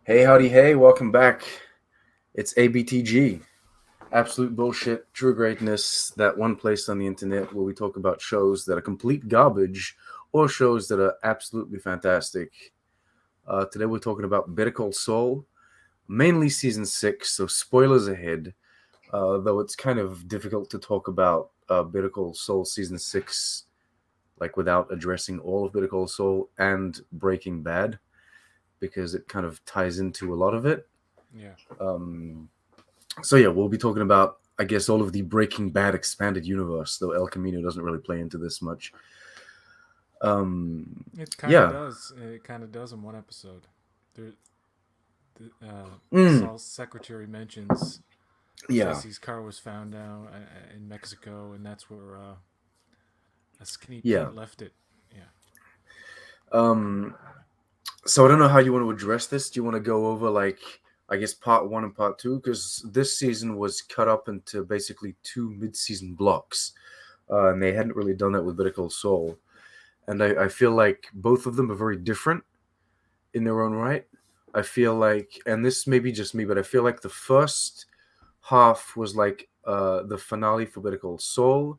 Hey, howdy, hey, welcome back. It's ABTG, absolute bullshit, true greatness, that one place on the internet where we talk about shows that are complete garbage or shows that are absolutely fantastic. Today we're talking about Better Call Saul, mainly season 6, so spoilers ahead, though it's kind of difficult to talk about Better Call Saul season 6 like without addressing all of Better Call Saul and Breaking Bad because it kind of ties into a lot of it. Yeah, Um, So yeah, we'll be talking about, I guess, all of the Breaking Bad expanded universe, though El Camino doesn't really play into this much. Um, it kind of yeah, does. It kind of does in one episode. There, mm, Saul's secretary mentions yeah, Jesse's car was found now in Mexico, and that's where a Skinny yeah. Pete left it. Yeah, Um, so I don't know how you want to address this. Do you want to go over like, I guess, part one and part two? Because this season was cut up into basically two mid-season blocks, and they hadn't really done that with Better Call Saul. And I feel like both of them are very different in their own right. I feel like, and this may be just me, but I feel like the first half was like the finale for Better Call Saul,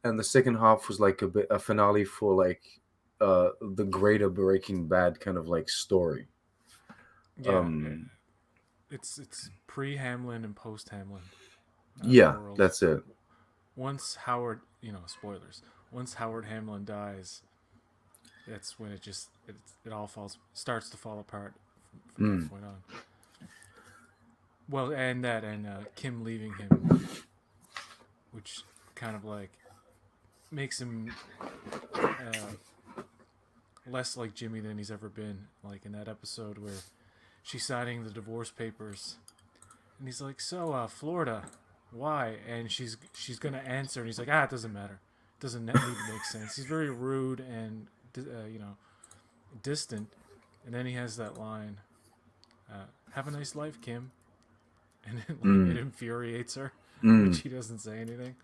and the second half was like a finale for like the greater Breaking Bad kind of like story. yeah. Um, It's pre Hamlin and post Hamlin yeah, world. that's it. Once Howard, spoilers. Once Howard Hamlin dies, that's when it all starts to fall apart from that Mm, point on. Well, and that and Kim leaving him, which kind of like makes him uh, less like Jimmy than he's ever been. Like in that episode where she's signing the divorce papers, and he's like, "So, Florida, why?" And she's gonna answer, and he's like, it doesn't matter. It doesn't need to make sense. He's very rude and distant, and then he has that line, "Have a nice life, Kim," and it mm, infuriates her, but mm. she doesn't say anything.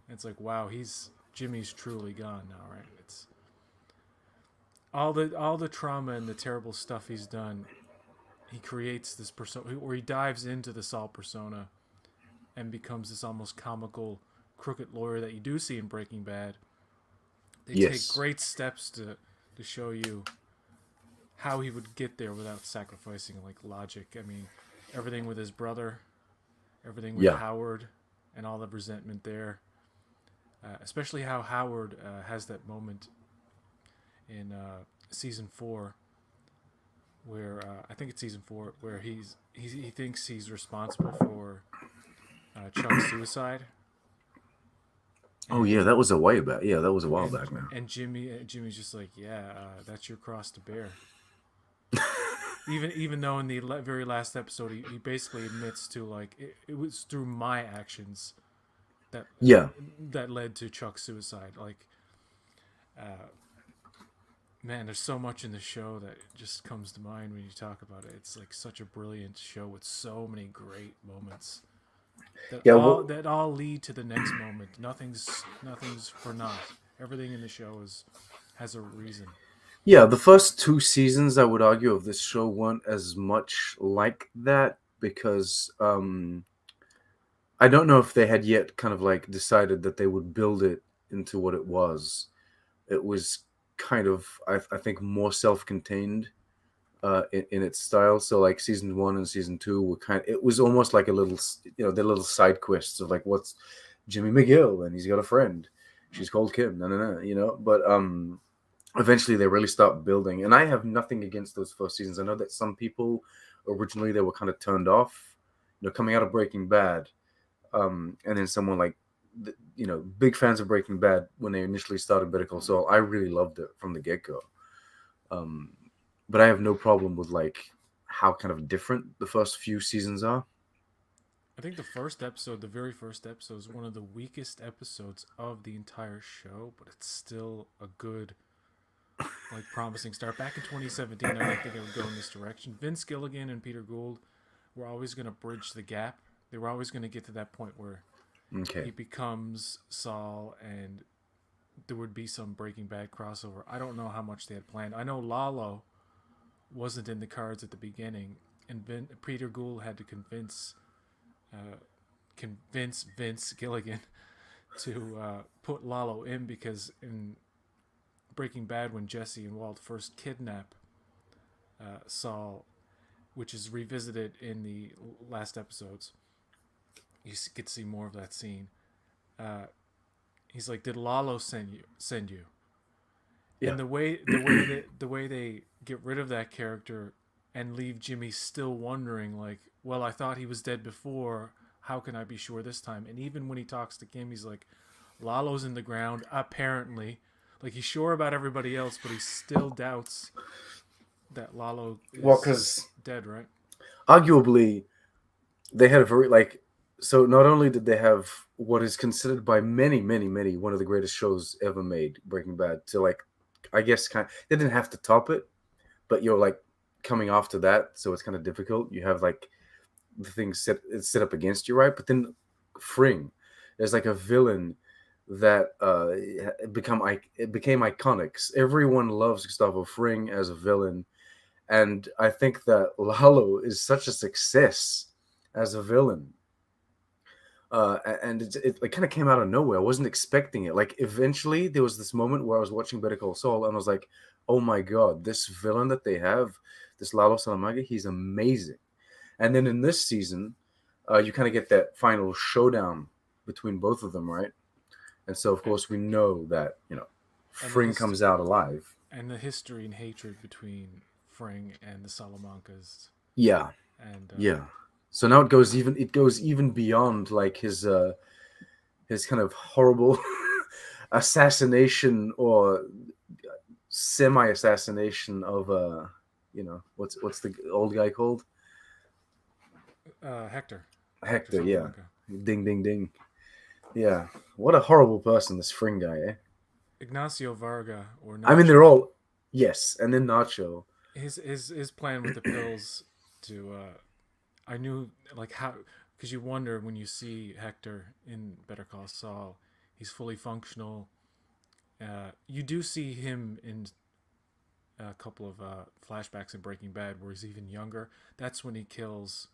And it's like, wow, he's Jimmy's truly gone now, right? It's all the trauma and the terrible stuff he's done. He creates this persona, or he dives into the Saul persona and becomes this almost comical, crooked lawyer that you do see in Breaking Bad. They take Yes. great steps to show you how he would get there without sacrificing like logic. I mean, everything with his brother, everything with Yeah. Howard, and all the resentment there. Especially how Howard has that moment in season 4 where I think it's season 4 where he thinks he's responsible for Chuck's suicide, Oh yeah, and that was a way back. Yeah, that was a while and back now. and Jimmy's just like, yeah, that's your cross to bear. Even though in the very last episode he basically admits to like it was through my actions that Yeah. that led to Chuck's suicide. Like, uh, man, there's so much in the show that just comes to mind when you talk about it. It's like such a brilliant show with so many great moments Yeah. Well, that all lead to the next moment. Nothing's for naught. Everything in the show is has a reason. yeah, the first two seasons, I would argue, of this show weren't as much like that because I don't know if they had yet kind of like decided that they would build it into what it was. It was kind of, I think, more self-contained in its style. So like season one and season two were kind. It was almost like a little, the little side quests of like what's Jimmy McGill and he's got a friend. She's called Kim. No, no, no. But eventually they really start building. And I have nothing against those first seasons. I know that some people originally they were kind of turned off, coming out of Breaking Bad, and then someone like, big fans of Breaking Bad when they initially started Better Call Saul. I really loved it from the get go. Um, but I have no problem with like how kind of different the first few seasons are. I think the very first episode, is one of the weakest episodes of the entire show, but it's still a good, like, promising start. Back in 2017, I didn't think it would go in this direction. Vince Gilligan and Peter Gould were always going to bridge the gap. They were always going to get to that point where Okay. he becomes Saul and there would be some Breaking Bad crossover. I don't know how much they had planned. I know Lalo wasn't in the cards at the beginning, and Peter Gould had to uh, convince Vince Gilligan to put Lalo in, because in Breaking Bad, when Jesse and Walt first kidnap Saul, which is revisited in the last episodes, you get to see more of that scene. Uh, he's like, "Did Lalo send you? Send you?" Yeah. And the way they get rid of that character and leave Jimmy still wondering, like, well, I thought he was dead before. How can I be sure this time? And even when he talks to Kim, he's like, Lalo's in the ground, apparently. Like, he's sure about everybody else, but he still doubts that Lalo Well, is because dead, right? arguably they had a very like. So not only did they have what is considered by many, many, many one of the greatest shows ever made, Breaking Bad, to like, I guess they didn't have to top it, but you're like coming after that, so it's kind of difficult. You have like the thing set up against you, right? But then Fring, there's like a villain that it became iconic. Everyone loves Gustavo Fring as a villain, and I think that Lalo is such a success as a villain. And it kind of came out of nowhere. I wasn't expecting it. Like eventually, there was this moment where I was watching Better Call Saul, and I was like, "Oh my god, this villain that they have, this Lalo Salamaga, he's amazing." And then in this season, you kind of get that final showdown between both of them, right? And so, of course, we know that And the Fring comes out alive. history and hatred between Fring and the Salamancas, Yeah, and yeah. So now it goes even beyond like his kind of horrible assassination or semi assassination of what's the old guy called? Hector Hector. Yeah, Salamanca. ding ding ding. Yeah, what a horrible person this Fring guy, eh? Ignacio Varga, or I mean, they're Nacho. all yes, and then Nacho. His plan with the pills to I knew, like, how, because you wonder when you see Hector in Better Call Saul, he's fully functional. You do see him in a couple of flashbacks in Breaking Bad where he's even younger. That's when he kills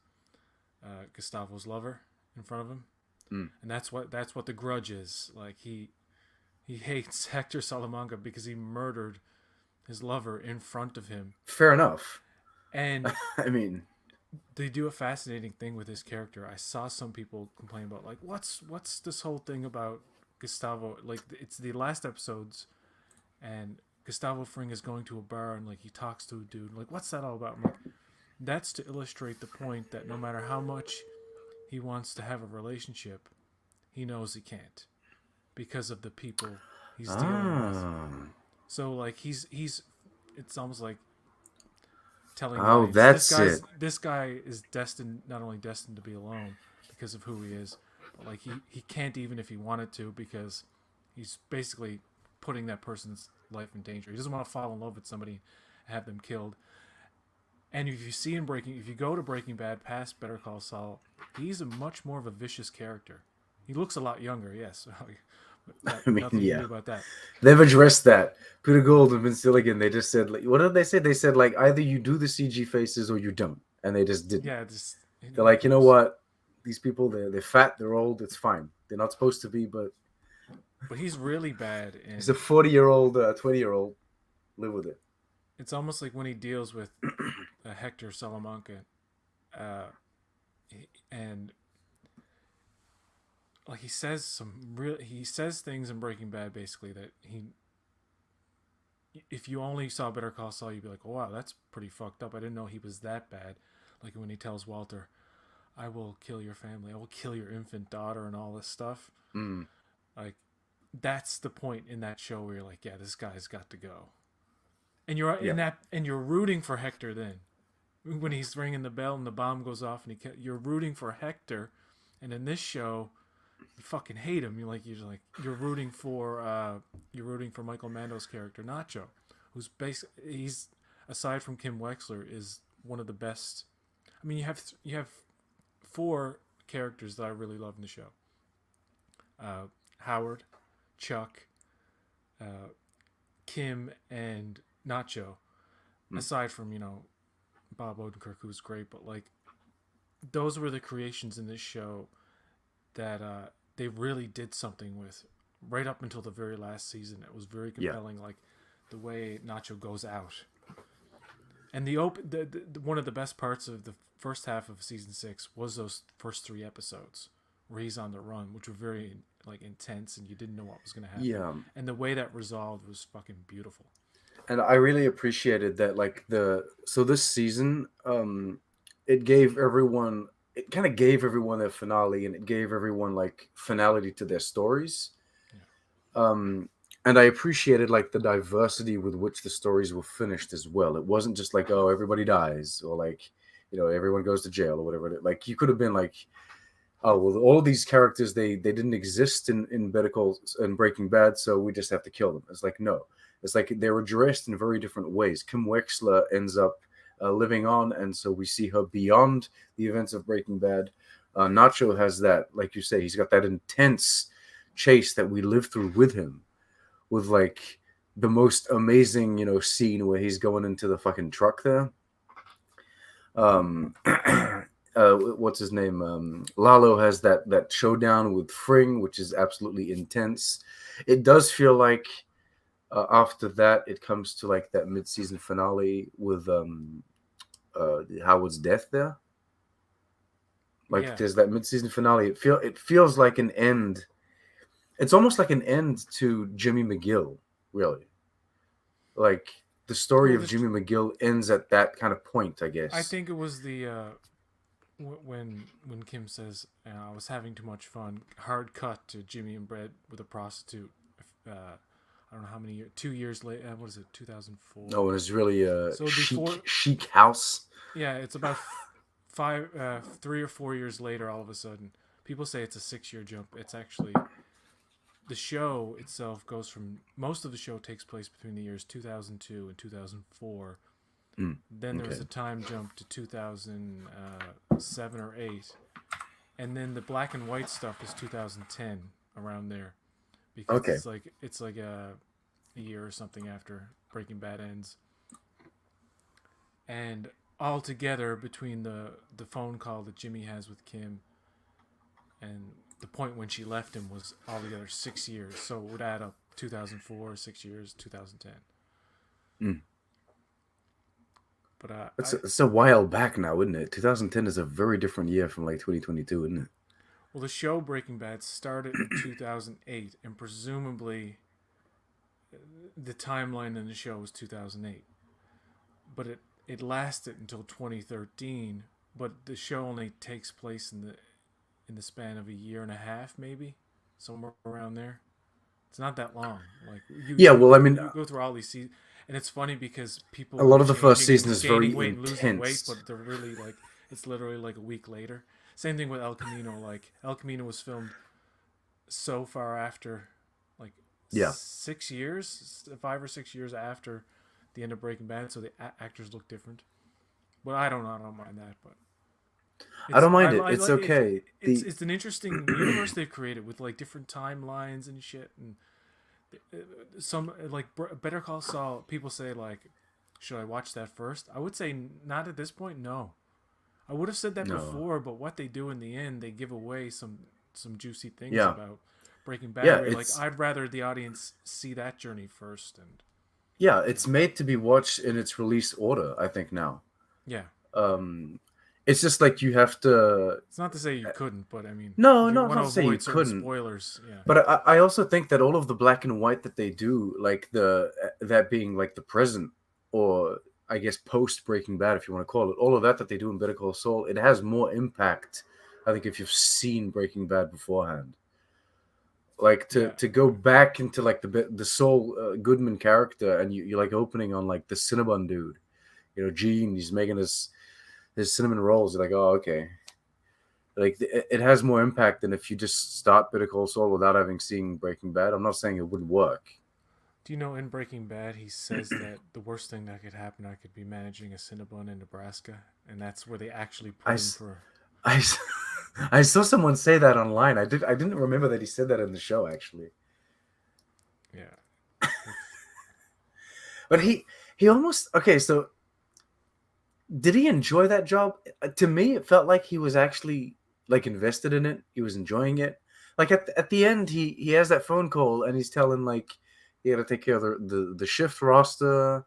Gustavo's lover in front of him, Mm. and that's what the grudge is. Like, he hates Hector Salamanca because he murdered his lover in front of him. Fair enough. And I mean, they do a fascinating thing with his character. I saw some people complain about, like, what's this whole thing about Gustavo? Like, it's the last episodes, and Gustavo Fring is going to a bar and, like, he talks to a dude. Like, what's that all about? I'm like, that's to illustrate the point that no matter how much he wants to have a relationship, he knows he can't because of the people he's dealing with. ah, So, like, he's it's almost like telling the oh, audience, that's it. this guy is destined, not only destined to be alone because of who he is, but, like, he can't, even if he wanted to, because he's basically putting that person's life in danger. He doesn't want to fall in love with somebody and have them killed. And if you go to Breaking Bad past Better Call Saul, he's a much more of a vicious character. He looks a lot younger, yes. I mean, Nothing you can yeah, do about that. they've addressed that. Peter Gould and Vince Gilligan, they just said, like, what did they say? They said, like, either you do the CG faces or you don't, and they just didn't. Yeah, just They're who like, you know cares? what? These people, they're fat, they're old, it's fine. They're not supposed to be, but But he's really bad he's a in. 40-year-old, 20-year-old. Live with it. It's almost like when he deals with Hector Salamanca, uh, and, like, he says things in Breaking Bad basically that he, if you only saw Better Call Saul, you'd be like, oh wow, that's pretty fucked up. I didn't know he was that bad. Like when he tells Walter, I will kill your family, I will kill your infant daughter, and all this stuff. Mm, Like, that's the point in that show where you're like, yeah, this guy's got to go. And you're yeah. in that, and you're rooting for Hector then. When he's ringing the bell and the bomb goes off, and you're rooting for Hector. And in this show, you fucking hate him. You're rooting for Michael Mando's character Nacho, who's he's, aside from Kim Wexler, is one of the best. I mean, you have four characters that I really love in the show: Howard, Chuck, Kim, and Nacho. Mm. Aside from Bob Odenkirk, who was great, but like those were the creations in this show that they really did something with right up until the very last season. It was very Yeah. compelling, like the way Nacho goes out. And the one of the best parts of the first half of season 6 was those first 3 episodes where he's on the run, which were very like intense, and you didn't know what was going to happen. Yeah. And the way that resolved was fucking beautiful. And I really appreciated that, like this season, it gave everyone, it kind of gave everyone their finale, and it gave everyone like finality to their stories. Yeah, um and I appreciated like the diversity with which the stories were finished as well. It wasn't just like, oh, everybody dies, or like, everyone goes to jail or whatever. Like, you could have been like, oh well, all of these characters, they didn't exist in Better Call and Breaking Bad, so we just have to kill them. It's like, no, it's like they're addressed in very different ways. Kim Wexler ends up living on, and so we see her beyond the events of Breaking Bad. Nacho has that, like you say, he's got that intense chase that we live through with him, with like the most amazing, scene where he's going into the fucking truck there. What's his name? Lalo has that showdown with Fring, which is absolutely intense. It does feel like after that, it comes to like that mid-season finale with Howard's death there. Like, yeah. there's that mid-season finale. It feels like an end. It's almost like an end to Jimmy McGill, really. Like, the story Well, of Jimmy McGill ends at that kind of point, I I guess. think it was the when Kim says I was having too much fun. Hard cut to Jimmy and Brett with a prostitute. I don't know how many years. 2 years later. What is it? 2004. No, and it's really a So chic before, chic house. yeah, it's about 3 or 4 years later. All of a sudden, people say it's a 6 year jump. It's actually the show itself goes from most of the show takes place between the years 2002 and 2004. Mm, Then there was okay. a time jump to 2007 or 8, and then the black and white stuff is 2010 around there because Okay. it's like a year or something after Breaking Bad ends, and all together between the phone call that Jimmy has with Kim and the point when she left him was altogether 6 years. So it would add up 2004, 6 years, 2010. Mm. But It's a while back now, isn't it? 2010 is a very different year from like 2022, isn't it? well, the show Breaking Bad started in 2008, and presumably the timeline in the show was 2008. But it lasted until 2013. But the show only takes place in the span of a year and a half, maybe somewhere around there. It's not that long. Like Yeah, well, I mean, you go through all these seasons, and it's funny because a people lot are of the first changing season and is gaining very weight and losing weight, intense. but they're really like it's literally like a week later. Same thing with El Camino. Like El Camino was filmed so far after, like Yeah. 6 years, 5 or 6 years after the end of Breaking Bad, so the actors look different. Well, I don't know. I don't mind that, but I it's don't mind it. It's it's okay. The it's an interesting universe they've created with like different timelines and shit, and some like Better Call Saul. People say like, should I watch that first? I would say not at this point. No, I would have said that No. before, but what they do in the end, they give away some juicy things Yeah. about Breaking Bad. Yeah, Where you're like, it's I'd rather the audience see that journey first, and yeah, you it's know, made to be watched in its release order, I think now. yeah. Um it's just like you have to. It's not to say you couldn't, but I mean, No, you no, want not to to say you avoid certain couldn't. spoilers. Yeah, But I also think that all of the black and white that they do, like that being like the present, or I guess post Breaking Bad, if you want to call it, all of that they do in Better Call Saul, it has more impact. I think if you've seen Breaking Bad beforehand, like to yeah, to go back into like the Saul Goodman character, and you're like opening on like the Cinnabon dude, Gene, he's making his cinnamon rolls. You're like, oh, okay. Like, it has more impact than if you just start Better Call Saul without having seen Breaking Bad. I'm not saying it wouldn't work. Do you know in Breaking Bad he says that the worst thing that could happen, I could be managing a Cinnabon in Nebraska, and that's where they actually I, put him s- for. I, s- I saw someone say that online. I didn't remember that he said that in the show, actually. Yeah, it's But he almost, okay. So Did he enjoy that job? To me, it felt like he was actually like invested in it. He was enjoying it. Like at the end, he has that phone call and he's telling like you got to take care of the shift roster.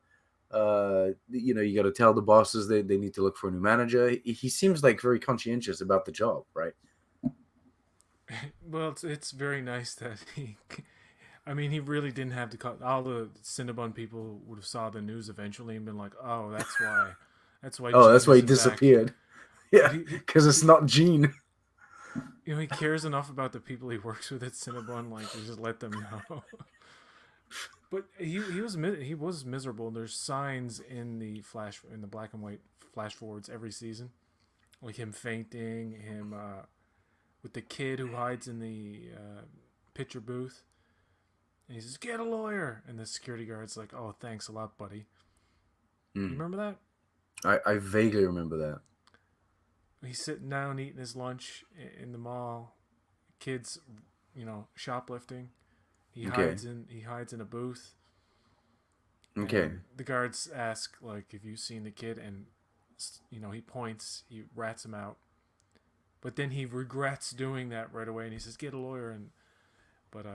You got to tell the bosses they need to look for a new manager. He seems like very conscientious about the job, right? Well, it's very nice that he. I mean, he really didn't have to cut. All the Cinnabon people would have saw the news eventually and been like, "Oh, that's why. That's why Oh, that's Gene why he isn't back." disappeared. Yeah, But he because it's not Gene. he cares enough about the people he works with at Cinnabon, like to just let them know. But he was miserable. There's signs in the black and white flash forwards every season, like him fainting, him with the kid who hides in the pitcher booth, and he says, "Get a lawyer," and the security guard's like, "Oh, thanks a lot, buddy." You Mm. remember that? I vaguely remember that. He's sitting down eating his lunch in the mall. Kids, shoplifting. Okay. He hides in a booth, Okay. and the guards ask like, "Have you seen the kid?" And he points, he rats him out, but then he regrets doing that right away, and he says, "Get a lawyer." And but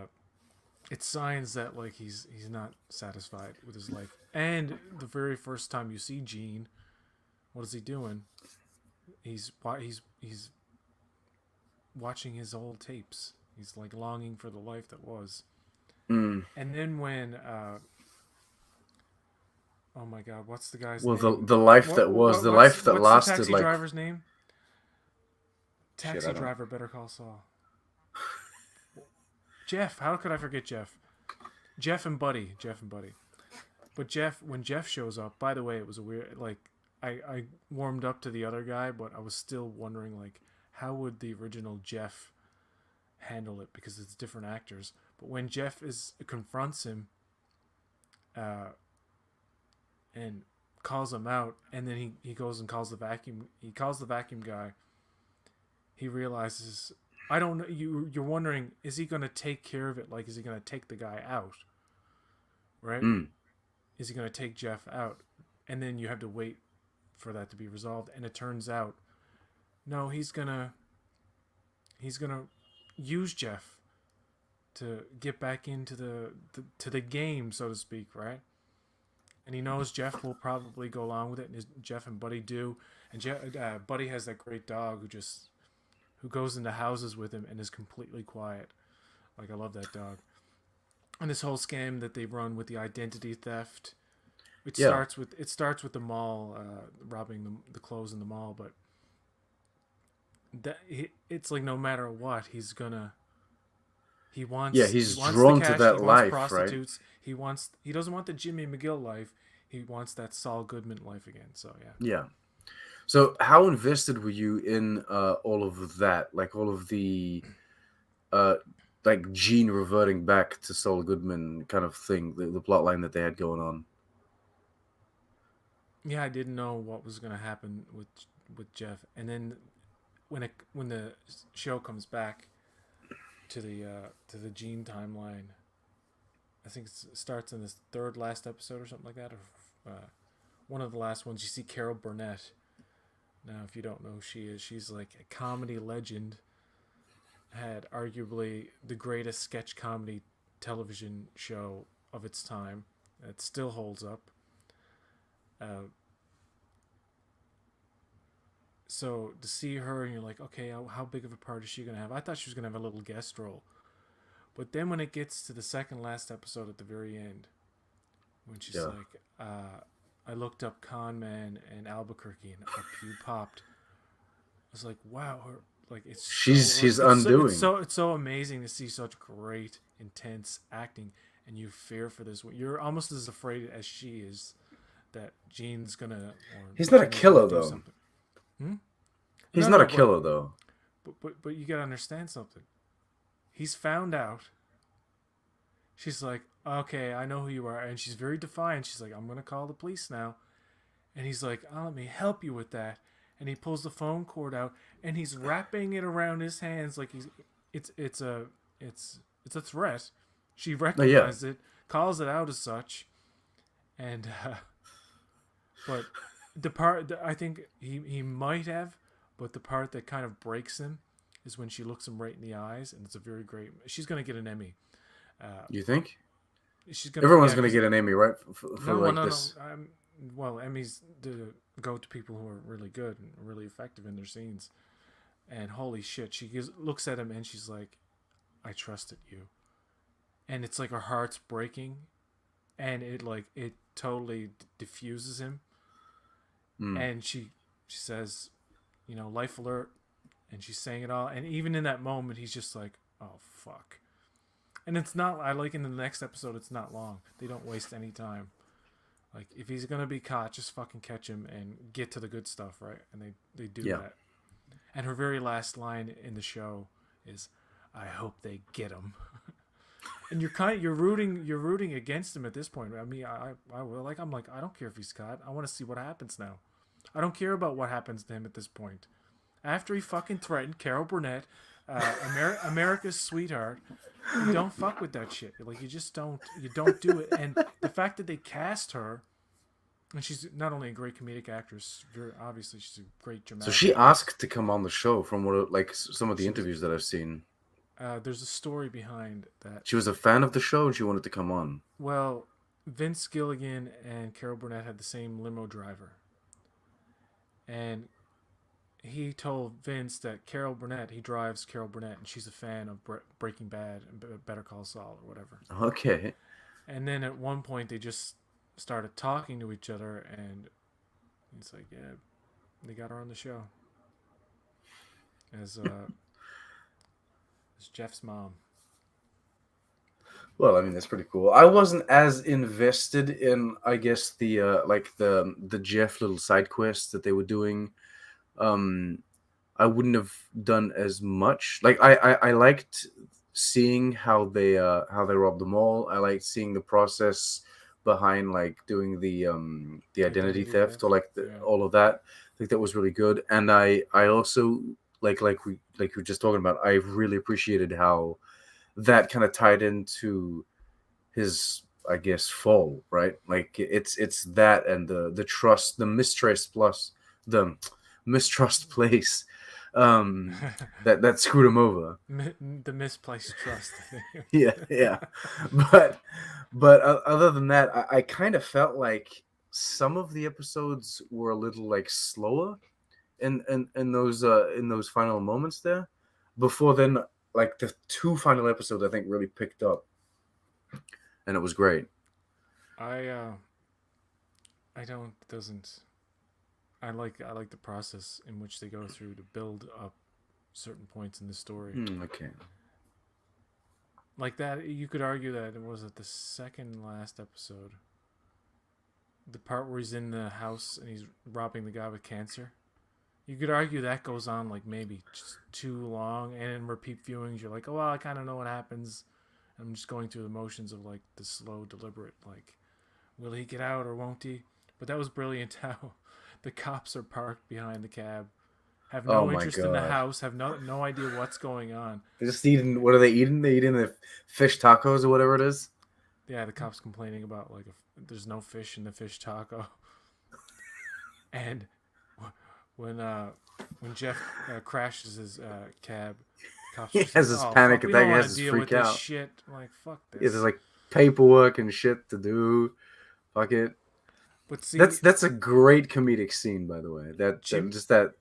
it's signs that like he's not satisfied with his life. And the very first time you see Gene, what is he doing? He's watching his old tapes. He's like longing for the life that was. Mm. And then when oh my god, what's the guy's Well, the name? the life What, that was what the what's life that what's the lasted taxi like driver's name? shit. Taxi I don't. driver, Better Call Saul. Jeff. How could I forget Jeff? Jeff and Buddy. Jeff and Buddy. But when Jeff shows up, by the way, it was a weird. Like I warmed up to the other guy, but I was still wondering like how would the original Jeff handle it because it's different actors. But when Jeff is confronts him, uh, and calls him out, and then he goes and calls the vacuum. He calls the vacuum guy. He realizes I don't know. You're wondering is he going to take care of it? Like is he going to take the guy out? Right? Mm. Is he going to take Jeff out? And then you have to wait for that to be resolved. And it turns out no, he's gonna use Jeff to get back into the game, so to speak, right? And he knows Jeff will probably go along with it, and Jeff and Buddy do. And Buddy has that great dog who goes into houses with him and is completely quiet. Like I love that dog. And this whole scam that they run with the identity theft, Yeah. it starts with the mall robbing the clothes in the mall, but it's like no matter what Yeah. he He's wants the drawn to cash, he that wants life, right? prostitutes, he doesn't want the Jimmy McGill life, he wants that Saul Goodman life again. So yeah. Yeah. So, how invested were you in all of that? Like all of the uh, like Gene reverting back to Saul Goodman kind of thing, the plot line that they had going on. Yeah, I didn't know what was going to happen with Jeff. And then when the show comes back to the Gene timeline, I think it starts in this third last episode or something like that, or one of the last ones. You see Carol Burnett. Now, if you don't know who she is, she's like a comedy legend. Had arguably the greatest sketch comedy television show of its time. It still holds up. Uh, so to see her and you're like, okay, how big of a part is she gonna have? I thought she was gonna have a little guest role, but then when it gets to the second last episode at the very end, when she's Yeah. like, I looked up Con Man and Albuquerque and up you popped. I was like, wow, her, like it's She's so his undoing. it's so amazing to see such great intense acting, and you fear for this. You're almost as afraid as she is that Gene's gonna or He's not a Jimmy's gonna killer do though. something. Hmm? He's No, not a no, killer though. but you gotta understand something. He's found out. She's like, okay, I know who you are, and she's very defiant. She's like, I'm gonna call the police now, and he's like, oh, let me help you with that. And he pulls the phone cord out, and he's wrapping it around his hands like it's it's a it's a threat. She Oh yeah. recognizes it, calls it out as such, and but I think he might have, but the part that kind of breaks him is when she looks him right in the eyes, and it's a very great. She's gonna get an Emmy. Uh, You think she's gonna, everyone's yeah, gonna because get an Emmy, right? For no, well, like no. this. Well, Emmys go to people who are really good and really effective in their scenes. And holy shit, looks at him and she's like, "I trusted you," and it's like her heart's breaking, and it totally diffuses him, Mm. and she says, life alert, and she's saying it all, and even in that moment, he's just like, "Oh fuck." And it's not. I like in the next episode, it's not long. They don't waste any time. Like if he's gonna be caught, just fucking catch him and get to the good stuff, right? And they do Yeah. that. And her very last line in the show is, "I hope they get him." And you're rooting against him at this point. I mean, I'm like, I don't care if he's caught. I want to see what happens now. I don't care about what happens to him at this point. After he fucking threatened Carol Burnett, America's sweetheart, you don't fuck with that shit. Like you don't do it. And the fact that they cast her, and she's not only a great comedic actress, very obviously she's a great So dramatic she actress. asked to come on the show from like some of the She was. interviews that I've seen. There's a story behind that. She was a fan of the show and she wanted to come on. Well, Vince Gilligan and Carol Burnett had the same limo driver, and he told Vince that Carol Burnett, he drives Carol Burnett, and she's a fan of Breaking Bad and Better Call Saul or whatever. Okay. And then at one point they just started talking to each other, and it's like, yeah, they got her on the show as as Jeff's mom. Well, I mean that's pretty cool. I wasn't as invested in, I guess, the like the Jeff little side quests that they were doing. Um, I wouldn't have done as much. Like I liked seeing how they robbed the mall. I liked seeing the process behind like doing the identity Identity theft or theft. like Yeah. all of that. I think that was really good. And I also like we were just talking about. I really appreciated how that kind of tied into his, I guess, fall, right? Like it's that and the trust, the mistrust plus the mistrust place that screwed him over. The misplaced trust. Yeah, yeah. But other than that, I kind of felt like some of the episodes were a little like slower in those final moments there. Before then, like the two final episodes, I think really picked up, and it was great. I I don't doesn't I like the process in which they go through to build up certain points in the story. Okay. Like that, you could argue that it was at the second last episode, the part where he's in the house and he's robbing the guy with cancer. You could argue that goes on like maybe just too long, and in repeat viewings, you're like, oh well, I kind of know what happens. I'm just going through the motions of like the slow, deliberate, like, will he get out or won't he? But that was brilliant how the cops are parked behind the cab, have Oh no my interest in the god. house, have no idea what's going on. They're just eating. What are they eating? They eating the fish tacos or whatever it is. Yeah, the cops complaining about like if there's no fish in the fish taco, and when uh when Jeff crashes his cab, cops He just like, has his oh fuck, panic we attack. don't He want has to his deal with freak this out. shit. I'm like fuck Yeah, there's this. like paperwork and shit to do. Fuck it. But see, That's a great comedic scene, by the way. That Jim, just that.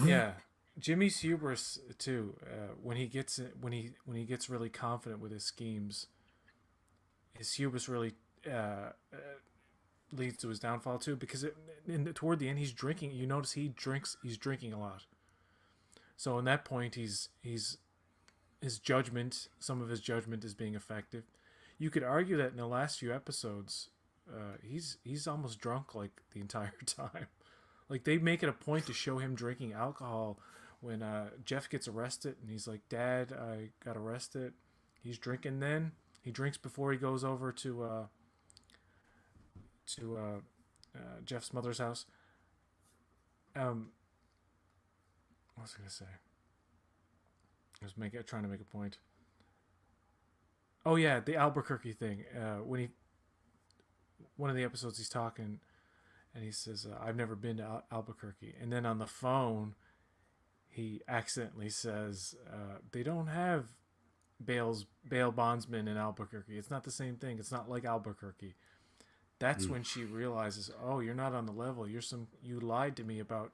yeah, Jimmy's hubris too. When he gets really confident with his schemes, his hubris really uh, uh, leads to his downfall too. Because toward the end, he's drinking. You notice he drinks. He's drinking a lot. So in that point, he's his judgment. Some of his judgment is being effective. You could argue that in the last few episodes, he's almost drunk like the entire time. Like they make it a point to show him drinking alcohol when Jeff gets arrested, and he's like, "Dad, I got arrested." He's drinking. Then he drinks before he goes over to Jeff's mother's house. Um, what was I gonna say? Trying to make a point. Oh yeah, the Albuquerque thing. When he one of the episodes he's talking, and he says, "I've never been to Albuquerque." And then on the phone, he accidentally says, "They don't have bail bondsmen in Albuquerque. It's not the same thing. It's not like Albuquerque." That's Mm. when she realizes, "Oh, you're not on the level. You lied to me about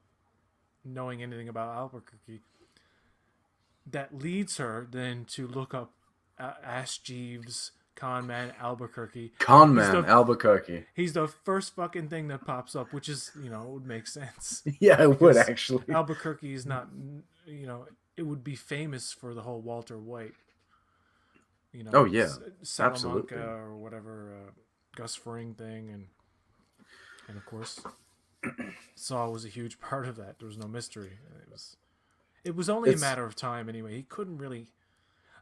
knowing anything about Albuquerque." That leads her then to look up Ash Jeeves, con man Albuquerque. Con He's man, the Albuquerque. he's the first fucking thing that pops up, which is, it would make sense Yeah, it would because actually. Albuquerque is not, it would be famous for the whole Walter White, Oh yeah, Salamanca absolutely. or whatever, Gus Fring thing, and of course Saul was a huge part of that. There was no mystery. It was only a It's. matter of time anyway. He couldn't really.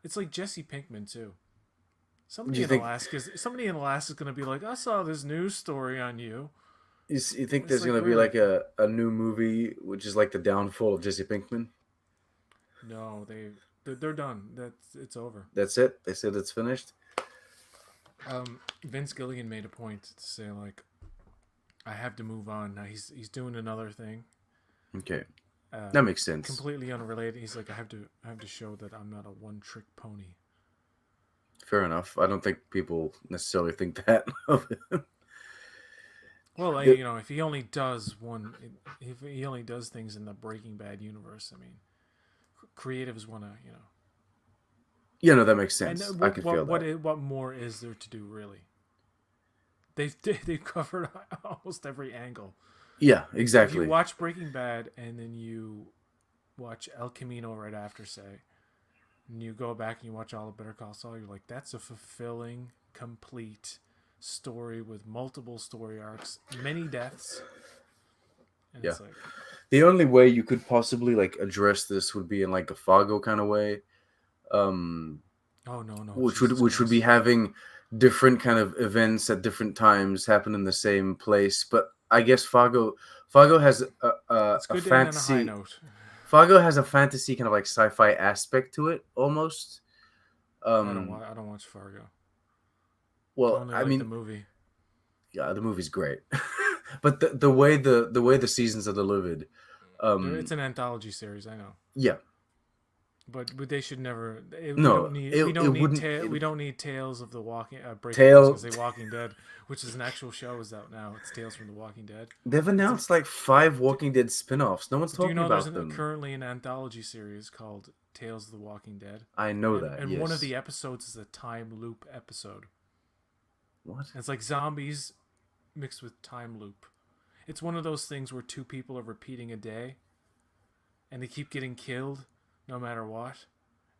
It's like Jesse Pinkman too. Do Somebody you in think? Alaska's going to be like, "I saw this news story on you." You think It's there's like, gonna be really? like a new movie which is like the downfall of Jesse Pinkman? No, they're done. It's over. That's it. They said it's finished. Vince Gilligan made a point to say, like, I have to move on now. He's doing another thing, Okay, uh, that makes sense. completely unrelated. He's like, I have to show that I'm not a one trick pony. Fair enough. I don't think people necessarily think that of him. Well, The- if he only does if he only does things in the Breaking Bad universe, I mean, creatives want to, Yeah, no, that makes and sense. I could feel that. what more is there to do really? They've they've covered almost every angle. Yeah, If you exactly. watch Breaking Bad and then you watch El Camino right after, say, and you go back and you watch all of Better Call Saul, you're like, that's a fulfilling, complete story with multiple story arcs, many deaths, and Yeah. it's like, The only way you could possibly like address this would be in like a Fargo kind of way, um, oh no, no, which would Jesus which would be Christ. having different kind of events at different times happen in the same place. But I guess Fargo has It's a good to end on a high fantasy. note. Fargo has a fantasy kind of like sci-fi aspect to it almost. Um, I don't watch Fargo. I well, only I like the mean, movie. yeah, the movie's great, but the way the seasons are delivered, It's um, an anthology series, I know. yeah, But they should never. We no, don't need. it wouldn't. We don't need Tales of the Walking. Breaking. I was gonna Tale say Walking Dead, which is an actual show, is out now. It's Tales from the Walking Dead. They've It's an. announced like five Do, Walking Dead spin-offs. No one's do you talking know there's about them. currently an anthology series called Tales of the Walking Dead, I know and that, one of yes. the episodes is a time loop episode. What? And it's like zombies mixed with time loop. It's one of those things where two people are repeating a day, and they keep getting killed, no matter what,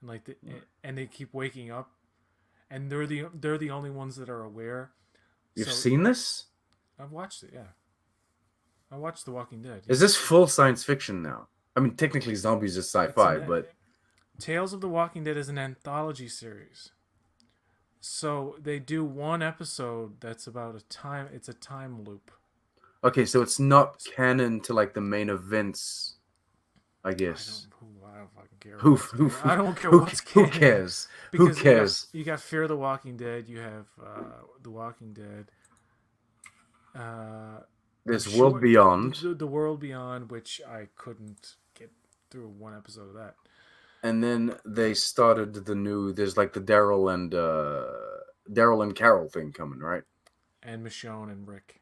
and and they keep waking up, and they're the only ones that are aware. You've So seen this? I've watched it. Yeah, I watched The Walking Dead. Is Yeah, this full science fiction now? I mean, technically, zombies is it's sci-fi, an but Tales of the Walking Dead is an anthology series. So they do one episode that's about a time. It's a time loop. okay, so it's not canon to like the main events, I guess. I don't fucking care Who what's who canon. I don't care who what's who canon cares? Who because cares? you got Fear the Walking Dead. You have The Walking Dead. I'm There's World sure Beyond, the World Beyond, which I couldn't get through one episode of that. and then they started the new. There's like the Daryl and Carol thing coming, right? And Michonne and Rick.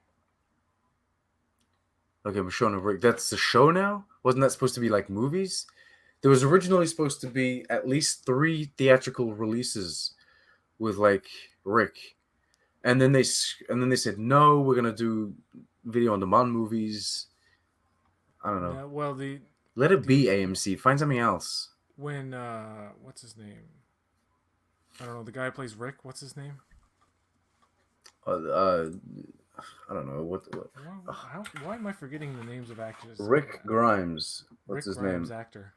Okay, Michonne and Rick. That's the show now? Wasn't that supposed to be like movies? There was originally supposed to be at least 3 theatrical releases with like Rick, and then they said no, we're gonna do video on demand movies. I don't know. No, well Let it the be AMC. Find something else. when what's his name? I don't know. The guy who plays Rick. What's his name? Uh, I don't know what. Why am I forgetting the names of actors? Rick Grimes. What's Rick his Grimes, name? actor.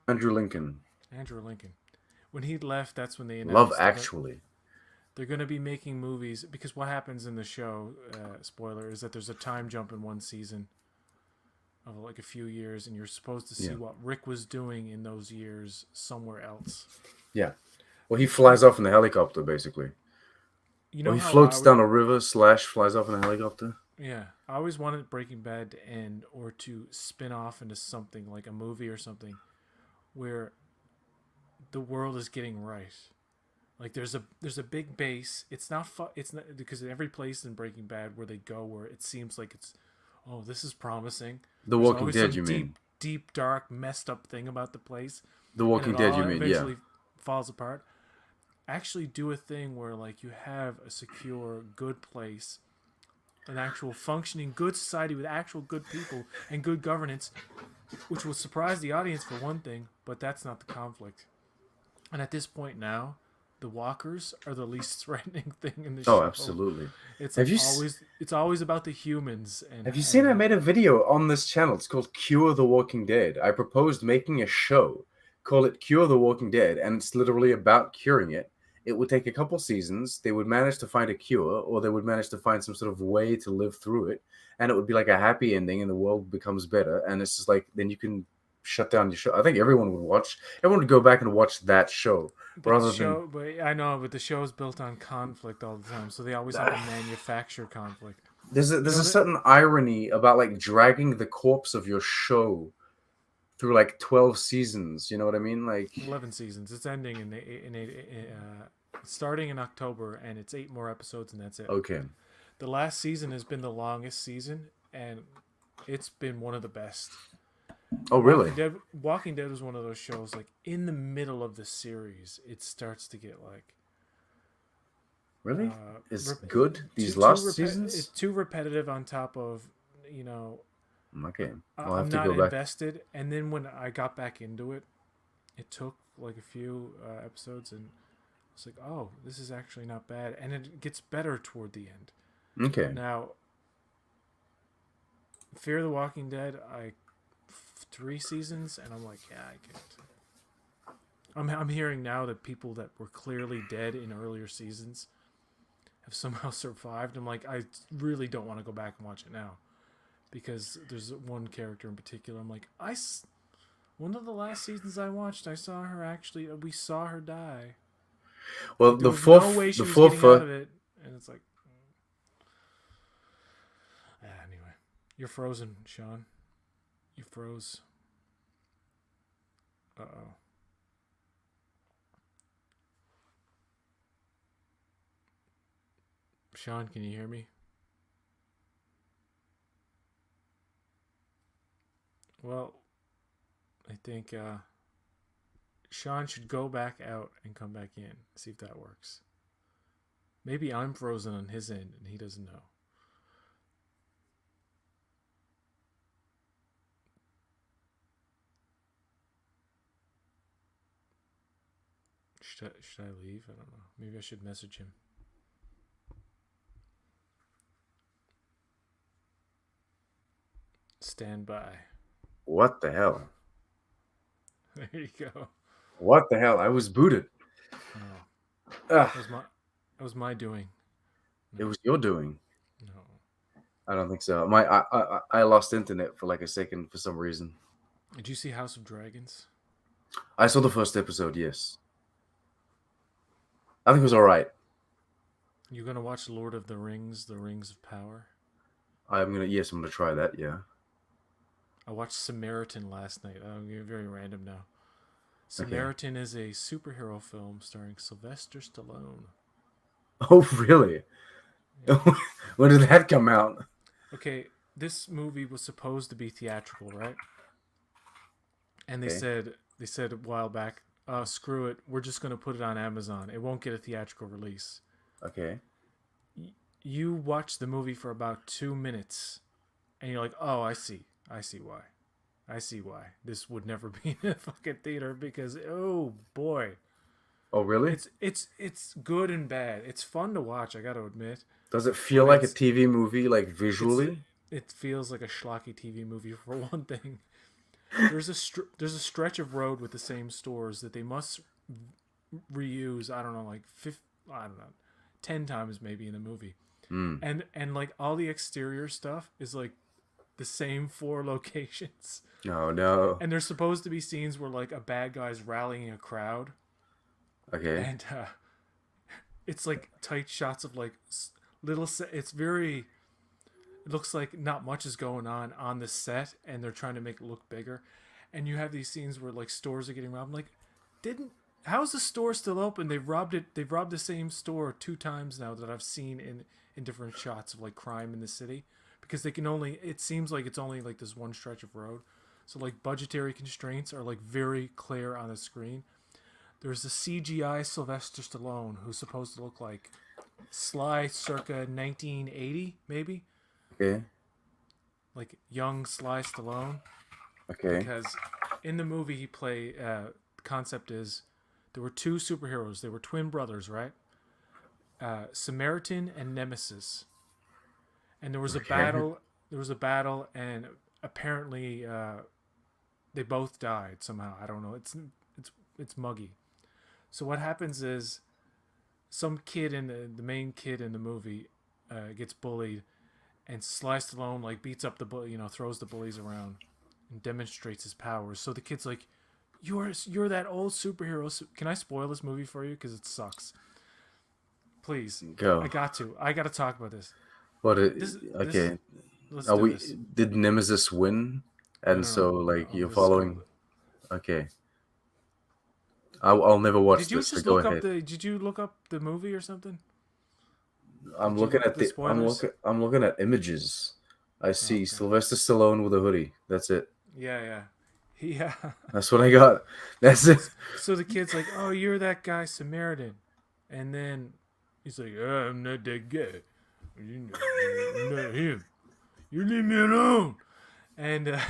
Andrew Lincoln. Andrew Lincoln. When he left, that's when they Love announced Actually. they're going to be making movies, because what happens in the show, spoiler, is that there's a time jump in one season of like a few years, and you're supposed to see Yeah. what Rick was doing in those years somewhere else. Yeah. Well, he flies off in a helicopter, basically. You Or know he how floats down a river / flies off in a helicopter. Yeah, I always wanted Breaking Bad to end or to spin off into something like a movie or something where the world is getting right. Like there's a big base. It's not because in every place in Breaking Bad where they go where it seems like it's oh, this is promising. The There's Walking always Dead, some you mean? deep dark messed up thing about the place The and it Walking Dead, all you mean? Yeah. eventually falls apart. Actually do a thing where like you have a secure good place, an actual functioning good society with actual good people and good governance, which will surprise the audience for one thing, but that's not the conflict. And at this point now, the walkers are the least threatening thing in the Oh, show. absolutely. It's Have like you always about the humans have you seen? and I made a video on this channel. It's called Cure the Walking Dead. I proposed making a show, call it Cure the Walking Dead, and it's literally about curing it. It would take a couple seasons. They would manage to find a cure, or they would manage to find some sort of way to live through it, and it would be like a happy ending, and the world becomes better. And it's just like then you can shut down your show. I think everyone would watch. Everyone would go back and watch that show rather than but I know, but the show is built on conflict all the time, so they always have to manufacture conflict. You there's know a that certain irony about like dragging the corpse of your show through like 12 seasons. You know what I mean? Like, 11 seasons. It's ending starting in October, and it's 8 more episodes, and that's it. okay. The last season has been the longest season, and it's been one of the best. Oh, really? Walking Dead was one of those shows like in the middle of the series it starts to get like Really? uh Is rep- good these last it's seasons? too repetitive on top of you know Okay. I'll I'm have to not go back. invested, and then when I got back into it, it took like a few episodes, and it's like, oh, this is actually not bad, and it gets better toward the end. Okay. Now, Fear the Walking Dead, 3 seasons, and I'm like, yeah, I can't. I'm hearing now that people that were clearly dead in earlier seasons have somehow survived. I'm like, I really don't want to go back and watch it now because there's one character in particular. I'm like, one of the last seasons I watched, I saw her actually. We saw her die. Well, Like there was no way the she was fourth, getting out of it, and it's like, anyway, you're frozen, Sean. You froze. Uh-oh. Sean, can you hear me? Well, I think Sean should go back out and come back in. See if that works. Maybe I'm frozen on his end and he doesn't know. Should I leave? I don't know. Maybe I should message him. Stand by. what the hell? There you go. What the hell? I was booted. Oh, Ugh, that was my doing. it No, was your doing. no. I don't think so. I lost internet for like a second for some reason. Did you see House of Dragons? I saw the first episode. Yes, I think it was all right. You gonna watch Lord of the Rings, The Rings of Power? I'm gonna try that. Yeah. I watched Samaritan last night. I'm getting very random now. Okay. Samaritan is a superhero film starring Sylvester Stallone. Oh, really? Yeah. When did that come out? Okay, this movie was supposed to be theatrical, right? And Okay. they said a while back, screw it, we're just gonna put it on Amazon. It won't get a theatrical release. Okay. You watch the movie for about 2 minutes, and you're like, oh, I see why. I see why this would never be in a fucking theater because oh boy, Oh, really? it's good and bad. It's fun to watch, I got to admit, Does it feel but like a TV movie, like it's visually? it feels like a schlocky TV movie for one thing. There's a stretch of road with the same stores that they must reuse. I don't know, like I don't know, 10 times maybe in the movie, Mm. and like all the exterior stuff is like the same four locations. Oh no. And there's supposed to be scenes where like a bad guy's rallying a crowd, Okay. and it's like tight shots of like little. It's very it looks like not much is going on the set, and they're trying to make it look bigger. And you have these scenes where like stores are getting robbed. I'm like, didn't how is the store still open? They've robbed it. They've robbed the same store 2 times now that I've seen in different shots of like crime in the city, because they can only. It seems like it's only like this one stretch of road, so like budgetary constraints are like very clear on the screen. There's a CGI Sylvester Stallone who's supposed to look like Sly circa 1980, maybe Okay. like young Sly Stallone, Okay. because in the movie he play the concept is there were two superheroes. They were twin brothers, right? Samaritan and Nemesis, and there was a Okay. battle. There was a battle, and apparently they both died somehow. I don't know. It's muggy. So what happens is some kid in the main kid in the movie gets bullied, and Sly Stallone like beats up the throws the bullies around and demonstrates his powers. So the kid's like, "You're that old superhero." Can I spoil this movie for you because it sucks? Please, Go. I got to talk about this. What? This Okay. let's Are do we? this. Did Nemesis win? No, And no, no. so, like, you're This is cool. following. Okay. I'll never watch Did you this. So just go look up ahead. the? Did you look up the movie or something? I'm Did you looking look up at the the. I'm spoilers? looking. I'm looking at images. I Oh, see okay. Sylvester Stallone with a hoodie. That's it. Yeah, yeah. Yeah. That's what I got. That's it. So the kid's like, "Oh, you're that guy Samaritan," and then he's like, "I'm not that guy. I'm not him. You leave me alone." And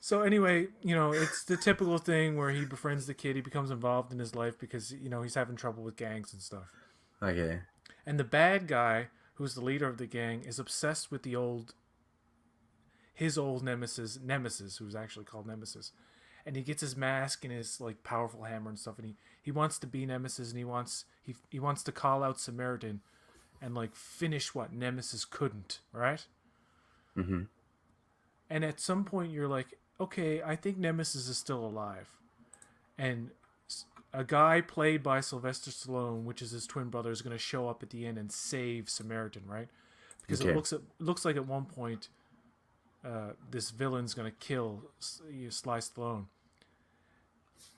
so anyway, it's the typical thing where he befriends the kid. He becomes involved in his life because he's having trouble with gangs and stuff. Okay. And the bad guy, who's the leader of the gang, is obsessed with his old Nemesis, who's actually called Nemesis. And he gets his mask and his like powerful hammer and stuff, and he wants to be Nemesis, and he wants to call out Samaritan and like finish what Nemesis couldn't, right? Mm-hmm. And at some point you're like, okay, I think Nemesis is still alive. And a guy played by Sylvester Stallone, which is his twin brother, is going to show up at the end and save Samaritan, right? Because Okay. it looks like at one point this villain's going to kill Sly Stallone,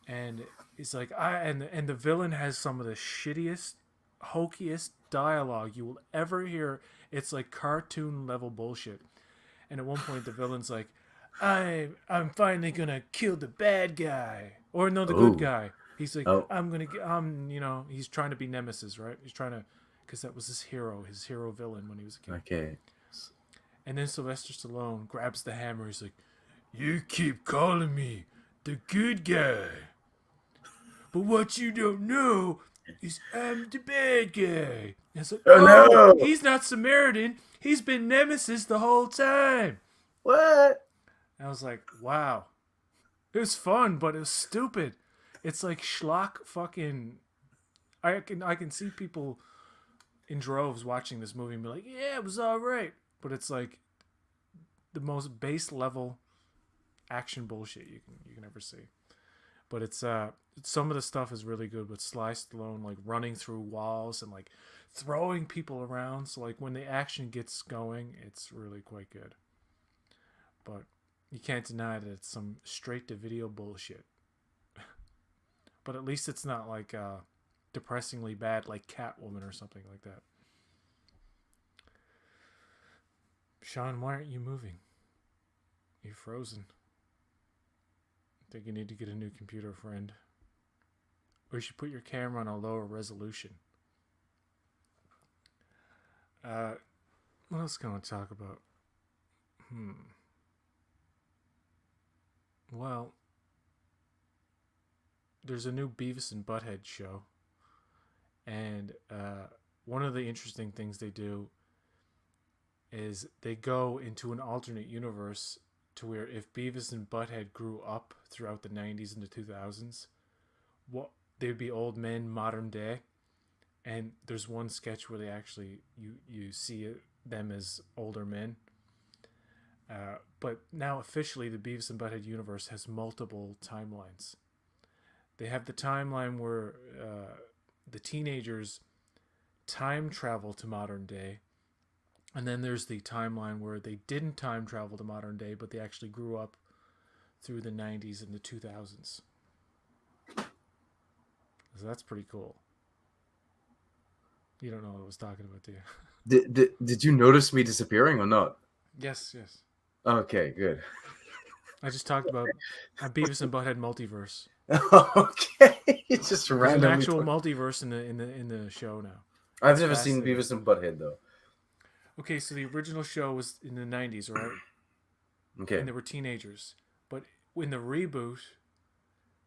and it's like and the villain has some of the shittiest, hokiest dialogue you will ever hear. It's like cartoon level bullshit. And at one point the villain's like, I'm finally gonna kill the bad guy, or no, the good Oh. guy. He's like, Oh. he's trying to be Nemesis, right? He's trying to, because that was his hero villain when he was a kid. Okay. And then Sylvester Stallone grabs the hammer. He's like, "You keep calling me the good guy, but what you don't know is I'm the bad guy." And it's like, Oh "Oh, no! he's not Samaritan. He's been Nemesis the whole time." What? And I was like, "Wow, it was fun, but it was stupid." It's like schlock fucking. I can see people in droves watching this movie and be like, "Yeah, it was all right," but it's like the most base level action bullshit you can ever see. But it's some of the stuff is really good with Sly Stallone like running through walls and like throwing people around. So like when the action gets going, it's really quite good. But you can't deny that it's some straight to video bullshit. But at least it's not like depressingly bad like Catwoman or something like that. Sean, why aren't you moving? You're frozen. I think you need to get a new computer, friend. Or you should put your camera on a lower resolution. What else can I talk about? Well, there's a new Beavis and Butthead show. And one of the interesting things they do is they go into an alternate universe to where if Beavis and Butthead grew up throughout the 90s and the 2000s, what they would be old men modern day. And there's one sketch where they actually you see them as older men. But now officially the Beavis and Butthead universe has multiple timelines. They have the timeline where the teenagers time travel to modern day, And then there's the timeline where they didn't time travel to modern day, but they actually grew up through the 90s and the 2000s. So that's pretty cool. You don't know what I was talking about, do you? Did you notice me disappearing or not? Yes, yes. Okay, good. I just talked about a Beavis and Butthead multiverse. Okay, it's just There's an randomly. actual multiverse in the show now. I've It's never seen fascinating. Beavis and Butthead though. Okay, so the original show was in the 90s, right? Okay, And they were teenagers. But in the reboot,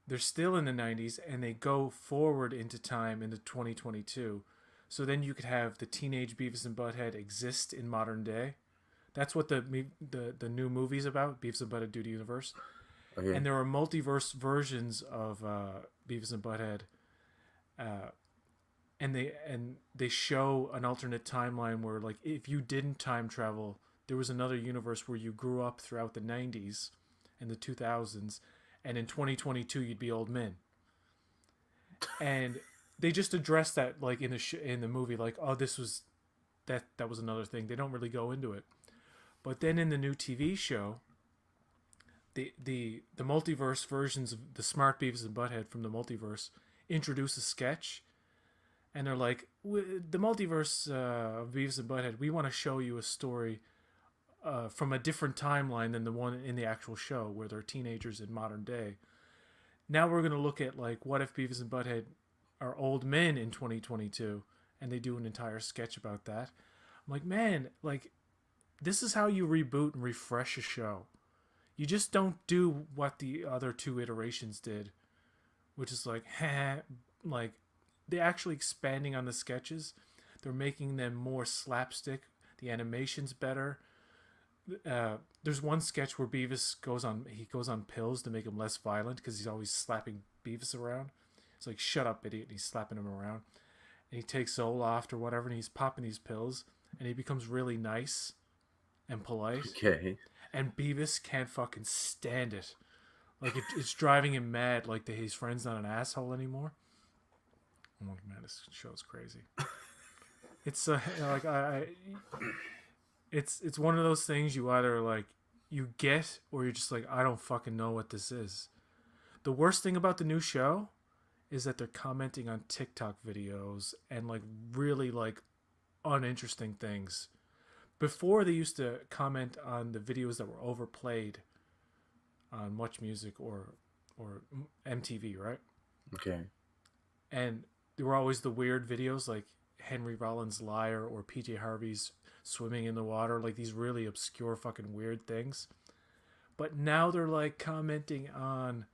they're still in the 90s and they go forward into time into 2022. So then you could have the teenage Beavis and Butthead exist in modern day. That's what the new movie's about, Beavis and Butthead Do the Universe. okay, And there are multiverse versions of Beavis and Butthead, uh, and they show an alternate timeline where, like, if you didn't time travel, there was another universe where you grew up throughout the 90s and the 2000s, and in 2022 you'd be old men. And they just address that, like, in the movie, like, oh, this was that was another thing. They don't really go into it. But then in the new TV show, the multiverse versions of the Smart Beavis and Butthead from the multiverse introduce a sketch, and they're like, the multiverse of Beavis and Butthead, we want to show you a story from a different timeline than the one in the actual show where they're teenagers in modern day. Now we're going to look at, like, what if Beavis and Butthead are old men in 2022, and they do an entire sketch about that. I'm like, man, like, this is how you reboot and refresh a show. You just don't do what the other two iterations did, which is like, like, they're actually expanding on the sketches. They're making them more slapstick. The animation's better. There's one sketch where Beavis goes on pills to make him less violent because he's always slapping Beavis around. It's like, shut up, idiot. And he's slapping him around. And he takes SAUL off or whatever, and he's popping these pills, and he becomes really nice and polite. okay. And Beavis can't fucking stand it. Like, it's driving him mad. Like, that his friend's not an asshole anymore. I'm like, man, this show's crazy. It's like it's one of those things you either, like, you get, or you're just like, I don't fucking know what this is. The worst thing about the new show is that they're commenting on TikTok videos and, like, really, like, uninteresting things. Before, they used to comment on the videos that were overplayed on Much Music or MTV, right? Okay. And there were always the weird videos, like Henry Rollins' Liar or PJ Harvey's swimming in the water, like these really obscure fucking weird things. But now they're, like, commenting on,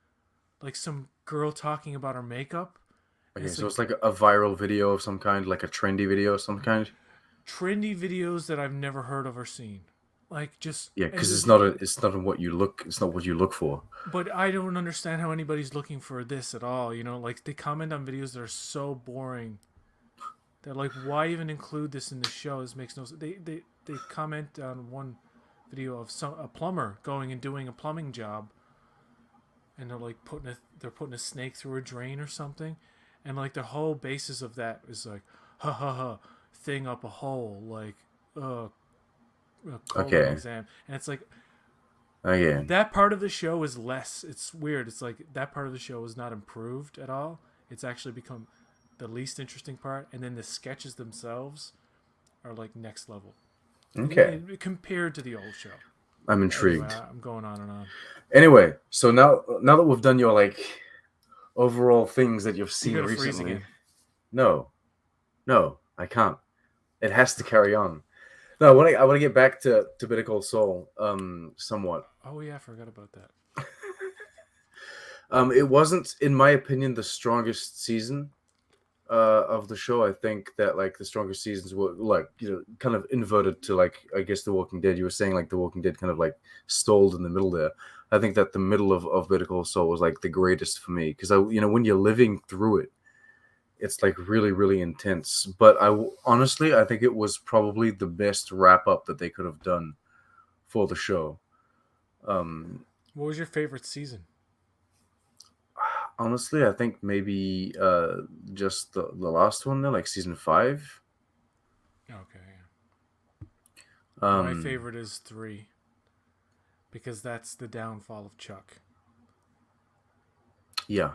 like, some girl talking about her makeup, and Okay, it's so like it's like a viral video of some kind, like a trendy video of some kind. trendy videos that I've never heard of or seen. Like, just, Yeah, and because there's, it's not what you look. It's not what you look for. but I don't understand how anybody's looking for this at all. Like, they comment on videos that are so boring that, like, why even include this in the show? This makes no sense. They comment on one video of a plumber going and doing a plumbing job, and they're like putting a snake through a drain or something, and, like, the whole basis of that is like, ha ha ha, thing up a hole, like, uh a colon Okay. exam, and it's like, Again. that part of the show is less. It's weird. It's like that part of the show is not improved at all. It's actually become the least interesting part, and then the sketches themselves are, like, next level Okay. compared to the old show. I'm Anyway, intrigued. I'm going on and on. Anyway, so now that we've done your like overall things that you've You seen gotta freeze recently, again. no, no, I can't. It has to carry on. No, I want to get back to Better Call Saul, somewhat. Oh yeah, I forgot about that. It wasn't, in my opinion, the strongest season of the show. I think that like the strongest seasons were like kind of inverted to like I guess The Walking Dead. You were saying like The Walking Dead kind of like stalled in the middle there. I think that the middle of Better Call Saul was like the greatest for me because I when you're living through it, it's like really really intense. But honestly I think it was probably the best wrap up that they could have done for the show. Um, What was your favorite season? Honestly, I think maybe just the last one there, like season 5. Okay, yeah. My Um, favorite is 3 because that's the downfall of Chuck. yeah,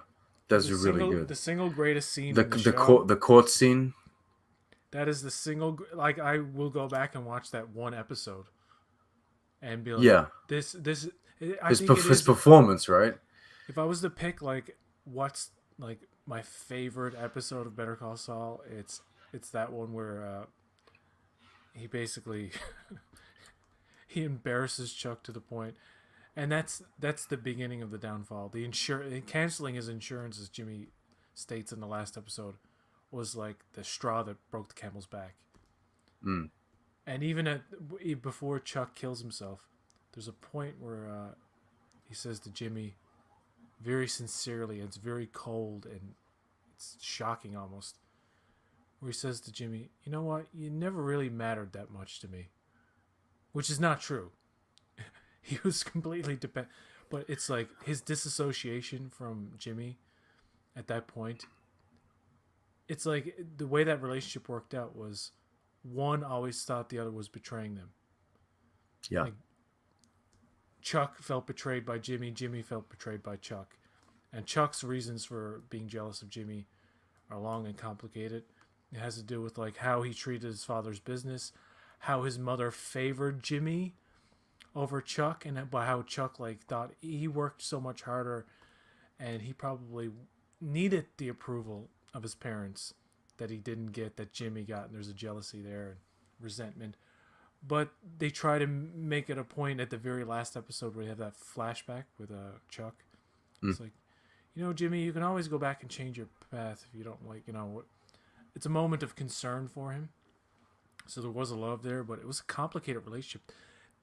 that's really good. The single greatest scene The in the show. the court scene. That is the single like I will go back and watch that one episode and be like, Yeah, this. I think it his is. performance, right? If I was to pick like what's like my favorite episode of Better Call Saul, it's that one where he basically he embarrasses Chuck to the point, and that's the beginning of the downfall. The canceling his insurance, as Jimmy states in the last episode, was like the straw that broke the camel's back. Mm. And even before Chuck kills himself, there's a point where he says to Jimmy, very sincerely, it's very cold and it's shocking almost, where he says to Jimmy, "You know what? You never really mattered that much to me," which is not true. He was completely dependent, but it's like his disassociation from Jimmy at that point. It's like the way that relationship worked out was one always thought the other was betraying them. Yeah. Like Chuck felt betrayed by Jimmy, Jimmy felt betrayed by Chuck. And Chuck's reasons for being jealous of Jimmy are long and complicated. It has to do with like how he treated his father's business, how his mother favored Jimmy over Chuck, and by how Chuck like thought he worked so much harder and he probably needed the approval of his parents that he didn't get that Jimmy got, and there's a jealousy there and resentment. But they try to make it a point at the very last episode where you have that flashback with Chuck. Mm. It's like, Jimmy, you can always go back and change your path if you don't like, It's a moment of concern for him. So there was a love there, but it was a complicated relationship.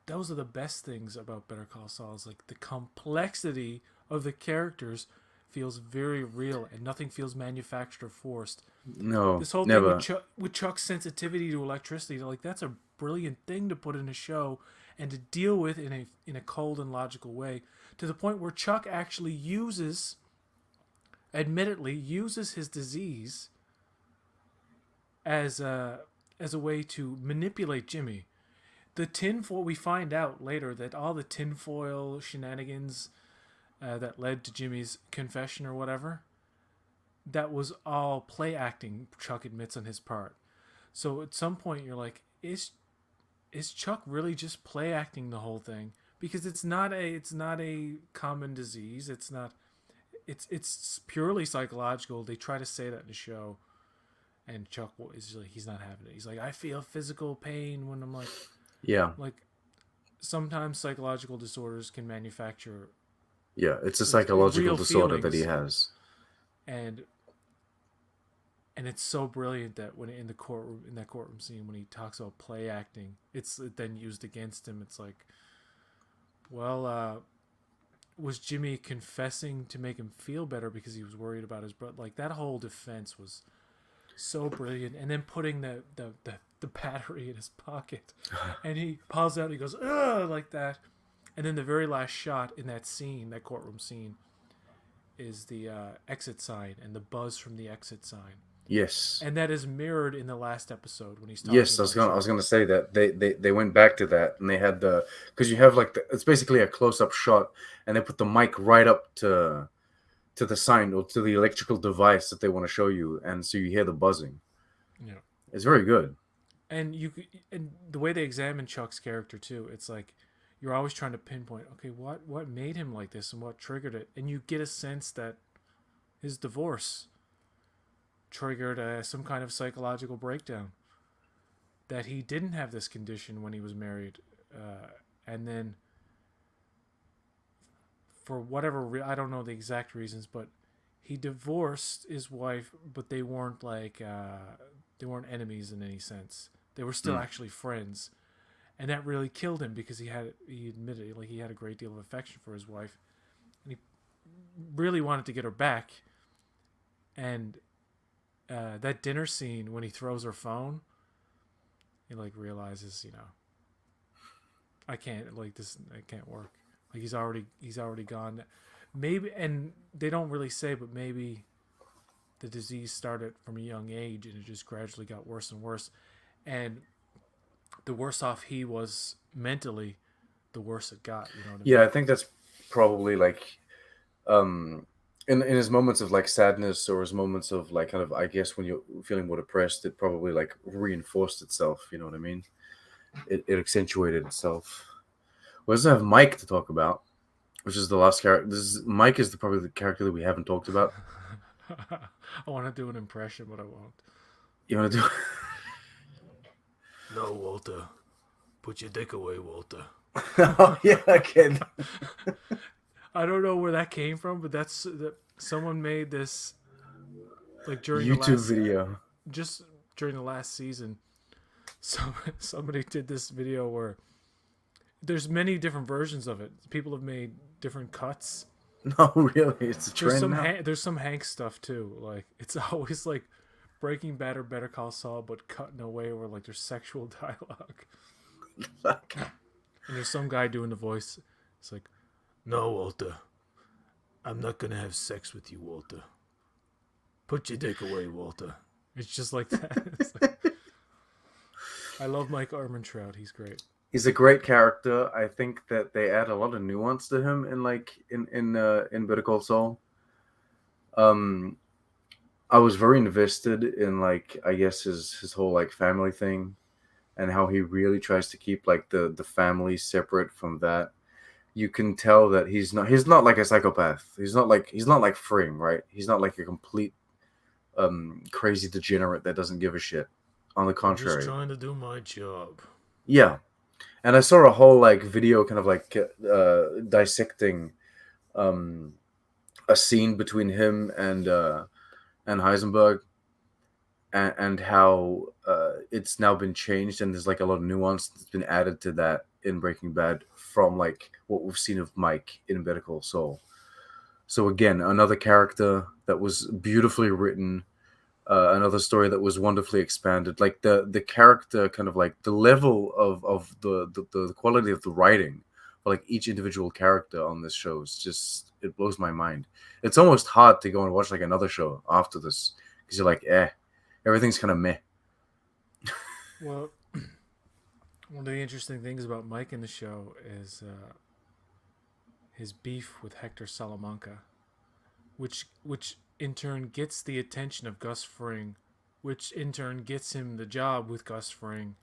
Those are the best things about Better Call Saul. Is like the complexity of the characters feels very real, and nothing feels manufactured or forced. No, This whole thing never. with Chuck's sensitivity to electricity, like that's a brilliant thing to put in a show and to deal with in a cold and logical way, to the point where Chuck actually admittedly uses his disease as a way to manipulate Jimmy. The tinfoil, we find out later that all the tinfoil shenanigans that led to Jimmy's confession or whatever, that was all play acting. Chuck admits on his part. So at some point you're like, is Chuck really just play acting the whole thing? Because it's not a common disease. It's purely psychological. They try to say that in the show, and Chuck is like, he's not having it. He's like, I feel physical pain when I'm Yeah, like sometimes psychological disorders can manufacture yeah. It's a like psychological real disorder that he feelings, has. and it's so brilliant that when in that courtroom scene when he talks about play acting, it's then used against him. It's like, well, was Jimmy confessing to make him feel better because he was worried about his brother? Like that whole defense was so brilliant, and then putting the battery in his pocket, and he pulls out, and he goes, ugh, like that, and then the very last shot in that scene, that courtroom scene, is the exit sign and the buzz from the exit sign, Yes. and that is mirrored in the last episode when he's talking Yes, about I was Chuck. gonna say that they went back to that and they had because you have like it's basically a close up shot and they put the mic right up to the sign or to the electrical device that they want to show you, and so you hear the buzzing. Yeah, It's very good. and the way they examine Chuck's character too, it's like you're always trying to pinpoint, okay, what made him like this and what triggered it, and you get a sense that his divorce triggered some kind of psychological breakdown, that he didn't have this condition when he was married, and then for whatever I don't know the exact reasons, but he divorced his wife, but they weren't enemies in any sense. They were still Mm. actually friends, and that really killed him because he admitted like he had a great deal of affection for his wife, and he really wanted to get her back. And that dinner scene when he throws her phone, he like realizes, I can't like this. It can't work. Like he's already gone. Maybe, and they don't really say, but maybe the disease started from a young age and it just gradually got worse and worse. And the worse off he was mentally, the worse it got. You know what I Yeah, mean? I think that's probably like um in his moments of like sadness or his moments of like kind of I guess when you're feeling more depressed, it probably like reinforced itself. You know what I mean? It accentuated itself. We also have Mike to talk about, which is the last character. Mike is probably the character that we haven't talked about. I want to do an impression, but I won't. You want to do? No, Walter. Put your dick away, Walter. Oh yeah, again. I don't know where that came from, but someone made this like during the YouTube last video. just during the last season. Somebody did this video where there's many different versions of it. People have made different cuts. No, really, it's a trend now. There's some Hank stuff too. Like it's always like Breaking Bad or Better Call Saul, but cut in a way where like there's sexual dialogue. And there's some guy doing the voice. It's like, no, Walter, I'm not gonna have sex with you, Walter. Put your dick away, Walter. It's just like that. It's like, I love Mike Ehrmantraut. He's great. He's a great character. I think that they add a lot of nuance to him in like in Better Call Saul. Um, I was very invested in like I guess his whole like family thing and how he really tries to keep like the family separate from that. You can tell that he's not like a psychopath. He's not like Fring, right? He's not like a complete crazy degenerate that doesn't give a shit. On the I'm just contrary. trying to do my job. Yeah. And I saw a whole like video kind of like dissecting um a scene between him and Heisenberg and how it's now been changed and there's like a lot of nuance that's been added to that in Breaking Bad from like what we've seen of Mike in Better Call Saul. So again, another character that was beautifully written, another story that was wonderfully expanded. Like the character, kind of like the level of the quality of the writing for like each individual character on this show is just it blows my mind. It's almost hard to go and watch like another show after this because you're like, everything's kind of meh. Well, one of the interesting things about Mike in the show is his beef with Hector Salamanca, which in turn gets the attention of Gus Fring, which in turn gets him the job with Gus Fring.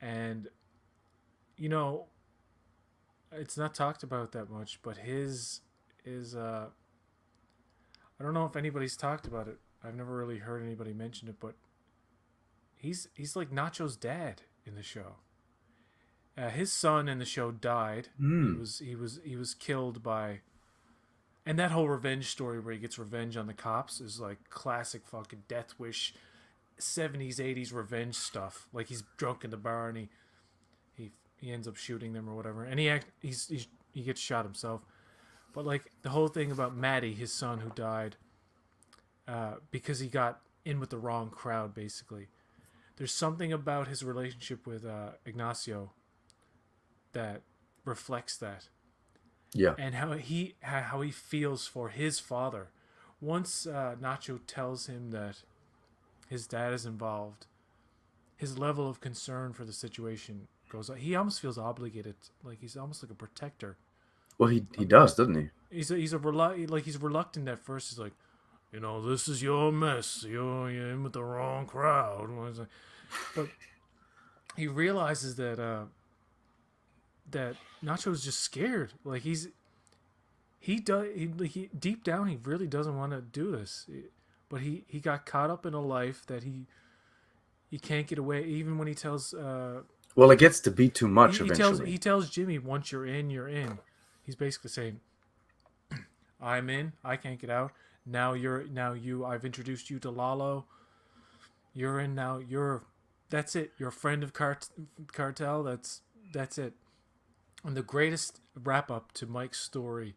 And you know, it's not talked about that much, but his is I don't know if anybody's talked about it. I've never really heard anybody mention it, but he's like Nacho's dad in the show. His son in the show died. Hmm. He was killed by, and that whole revenge story where he gets revenge on the cops is like classic fucking Death Wish, 70s 80s revenge stuff. Like he's drunk in the bar and he ends up shooting them or whatever, and he gets shot himself. But like the whole thing about Matty, his son who died, because he got in with the wrong crowd, basically. There's something about his relationship with Ignacio that reflects that, Yeah. and how he feels for his father. Once Nacho tells him that his dad is involved, his level of concern for the situation goes up. He almost feels obligated, like he's almost like a protector. Well, he Of, does, doesn't he? he's reluctant at first. He's like, this is your mess. You're in with the wrong crowd. But he realizes that Nacho's just scared. Like he deep down he really doesn't want to do this, but he got caught up in a life that he can't get away. Even when he tells Well, it gets to be too much eventually. he tells Jimmy, once you're in, you're in. He's basically saying, I'm in. I can't get out. Now you. I've introduced you to Lalo. You're in now. That's it. You're a friend of cartel. That's it. And the greatest wrap up to Mike's story,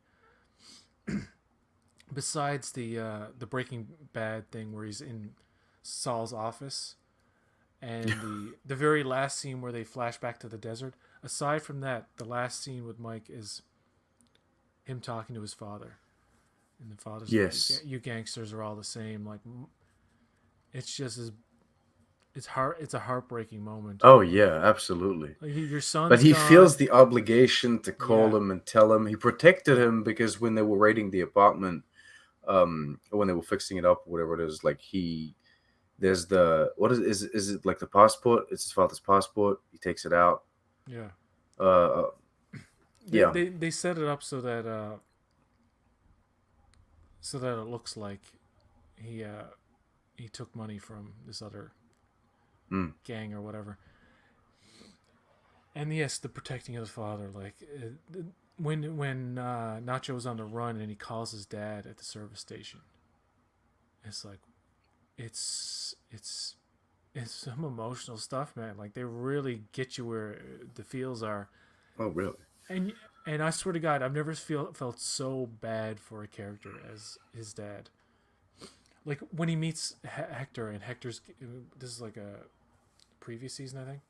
besides the Breaking Bad thing where he's in Saul's office, and the very last scene where they flash back to the desert. Aside from that, the last scene with Mike is him talking to his father, and the father's Yes. like, "You gangsters are all the same." Like, it's just as It's a heartbreaking moment. Oh yeah, absolutely. Like your But son's he feels gone. the obligation to call Yeah, him and tell him. He protected him because when they were raiding the apartment, when they were fixing it up, whatever it is, like there's the what is it like the passport? It's his father's passport. He takes it out. yeah. Uh, uh They yeah, they they set it up so that it looks like he uh he took money from this other mm, gang or whatever. And yes, the protecting of his father, like when Nacho was on the run and he calls his dad at the service station, it's like it's it's some emotional stuff, man. Like they really get you where the feels are, oh really? and and I swear to God, I've never felt so bad for a character as his dad. Like when he meets Hector, and Hector's this is like a previous season, I think,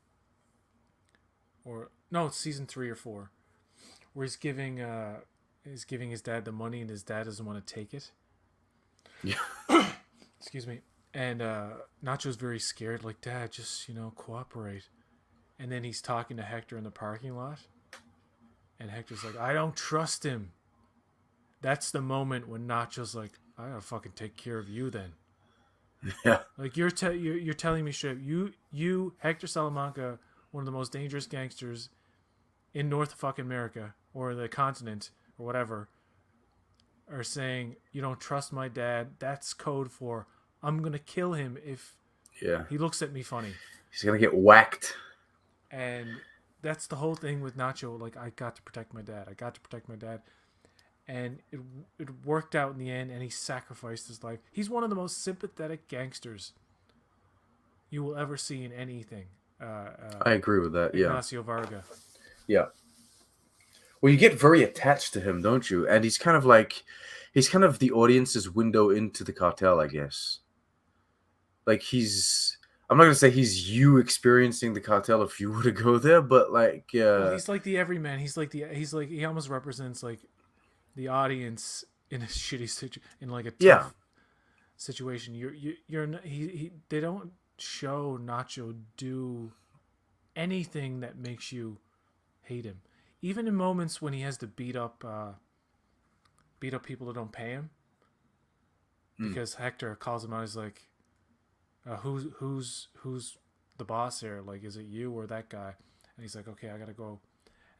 or no, it's season 3 or 4, where he's giving his dad the money, and his dad doesn't want to take it. Yeah, Excuse me. And Nacho's very scared, like, Dad, just cooperate. And then he's talking to Hector in the parking lot, and Hector's like, I don't trust him. That's the moment when Nacho's like, I gotta fucking take care of you then. yeah, Like you're telling me straight, you Hector Salamanca, one of the most dangerous gangsters in North fucking America or the continent or whatever, are saying you don't trust my dad. That's code for I'm gonna kill him if yeah. he looks at me funny. He's gonna get whacked. And that's the whole thing with Nacho. Like, I got to protect my dad. I got to protect my dad. And it worked out in the end, and he sacrificed his life. He's one of the most sympathetic gangsters you will ever see in anything. I agree with that. Yeah, Ignacio Varga. yeah. Well, you get very attached to him, don't you? And he's kind of the audience's window into the cartel, I guess. Like I'm not gonna say he's you experiencing the cartel if you were to go there, but like, Well, he's like the everyman. He almost represents like the audience in a in like a yeah, tough situation. You're he they don't show Nacho do anything that makes you hate him. Even in moments when he has to beat up people that don't pay him, mm, because Hector calls him out. He's like, who's the boss here? Like, is it you or that guy? And he's like, okay, I gotta go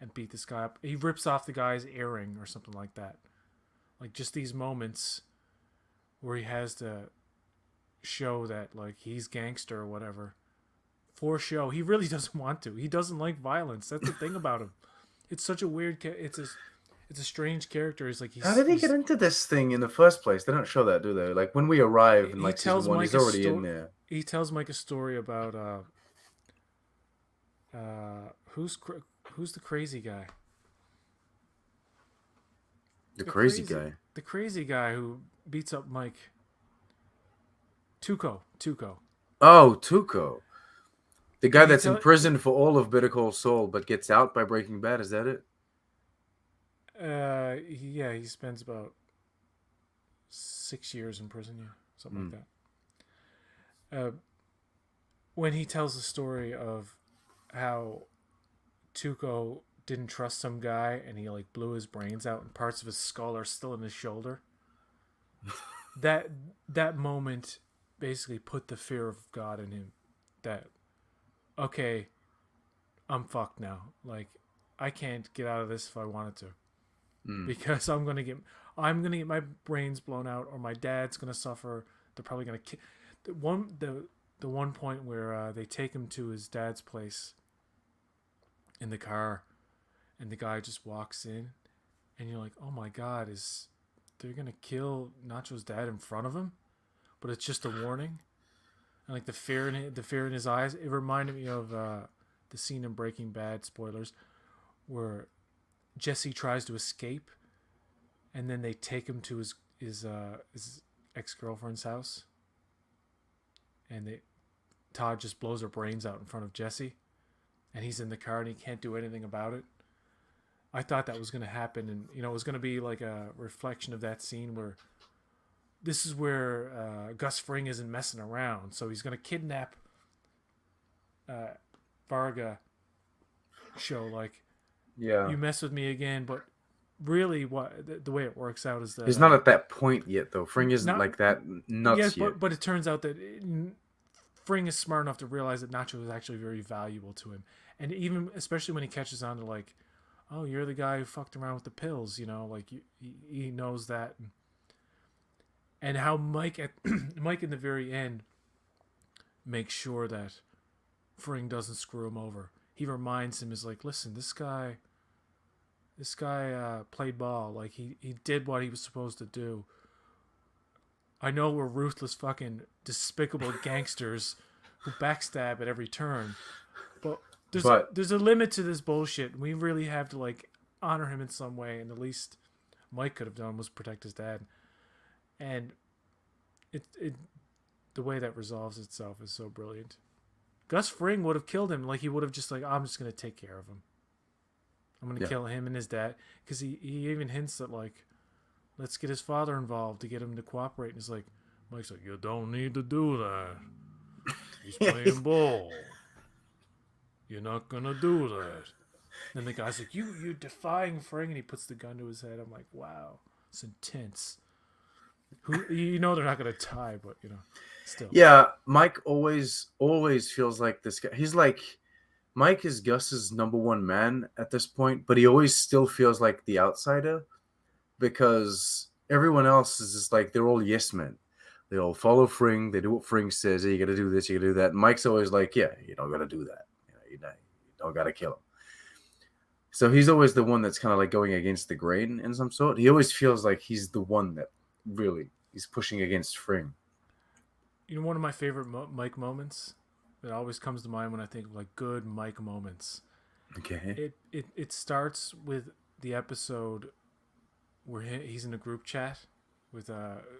and beat this guy up. He rips off the guy's earring or something like that. Like just these moments where he has to show that like he's gangster or whatever for show. He really doesn't want to. He doesn't like violence. That's the thing about him. It's such a weird. It's a strange character. He's like how did he get he's into this thing in the first place? They don't show that, do they? Like when we arrive in he like season tells one, he's Mike a already in story. there. He tells Mike a story about who's the crazy guy? The The crazy crazy guy. the crazy guy who beats up Mike. Tuco. Oh, Tuco, the guy And he that's in tell prison for all of Better Call Saul, but gets out by Breaking Bad. Is that it? yeah, he spends about 6 years in prison, yeah, something like Mm. that. When he tells the story of how Tuco didn't trust some guy and he like blew his brains out and parts of his skull are still in his shoulder. That that moment basically put the fear of God in him. That okay, I'm fucked now. Like I can't get out of this if I wanted to Mm. because I'm gonna get my brains blown out or my dad's gonna suffer. They're probably gonna the one point where they take him to his dad's place in the car, and the guy just walks in, and you're like, oh my god, is they're gonna kill Nacho's dad in front of him? But it's just a warning, and like the fear in his eyes. It reminded me of the scene in Breaking Bad, spoilers, where Jesse tries to escape, and then they take him to his ex girlfriend's house, and Todd just blows her brains out in front of Jesse, and he's in the car and he can't do anything about it. I thought that was going to happen, and it was going to be like a reflection of that scene where this is where Gus Fring isn't messing around, so he's going to kidnap uh, Varga show. Like, Yeah. you mess with me again, but really, what the way it works out is that He's not at that point yet, though. Fring isn't not like that yes, nuts yet. but it turns out that Fring is smart enough to realize that Nacho is actually very valuable to him, and even especially when he catches on to like, oh, you're the guy who fucked around with the pills, you know, like he knows that, and how Mike at Mike in the very end makes sure that Fring doesn't screw him over. He reminds him, is like, listen, this guy played ball. Like he did what he was supposed to do. I know we're ruthless, fucking despicable gangsters who backstab at every turn, but But there's a limit to this bullshit. We really have to like honor him in some way, and the least Mike could have done was protect his dad. And it the way that resolves itself is so brilliant. Gus Fring would have killed him. Like he would have just like, I'm just gonna take care of him. I'm gonna yeah, kill him and his dad, because he even hints that like, let's get his father involved to get him to cooperate. And he's like, Mike's like, you don't need to do that. He's playing ball. You're not gonna do that. And the guy's like, you're defying Fring, and he puts the gun to his head. I'm like, wow, it's intense. Who, you know they're not gonna tie, but you know, still. yeah. Mike always feels like this guy. He's like Mike is Gus's number one man at this point, but he always still feels like the outsider because everyone else is just like they're all yes men. They all follow Fring. They do what Fring says. Hey, you got to do this. You got to do that. And Mike's always like, yeah, you don't got to do that. You don't got to kill him. So he's always the one that's kind of like going against the grain in some sort. He always feels like he's the one that really is pushing against Fring. You know, one of my favorite Mike moments that always comes to mind when I think of like good Mike moments. Okay. It starts with the episode where he's in a group chat with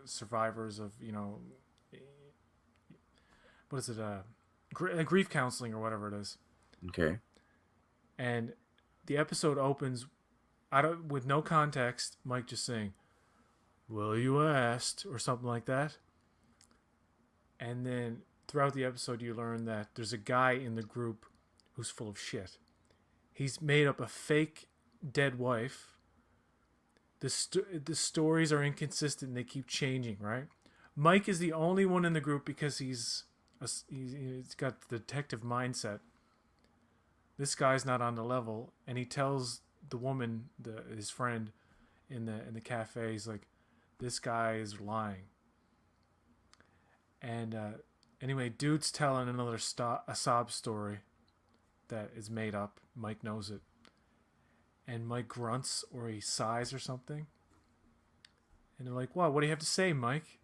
survivors of, you know, what is it, grief counseling or whatever it is. Okay. And the episode opens with no context, Mike just saying, well, you asked, or something like that. And then throughout the episode, you learn that there's a guy in the group who's full of shit. He's made up a fake dead wife. The stories are inconsistent and they keep changing, right? Mike is the only one in the group because he's got the detective mindset. This guy's not on the level, and he tells the woman, his friend, in the cafe, he's like, this guy is lying. And anyway, dude's telling another a sob story that is made up. Mike knows it. And Mike grunts or he sighs or something. And they're like, what do you have to say, Mike?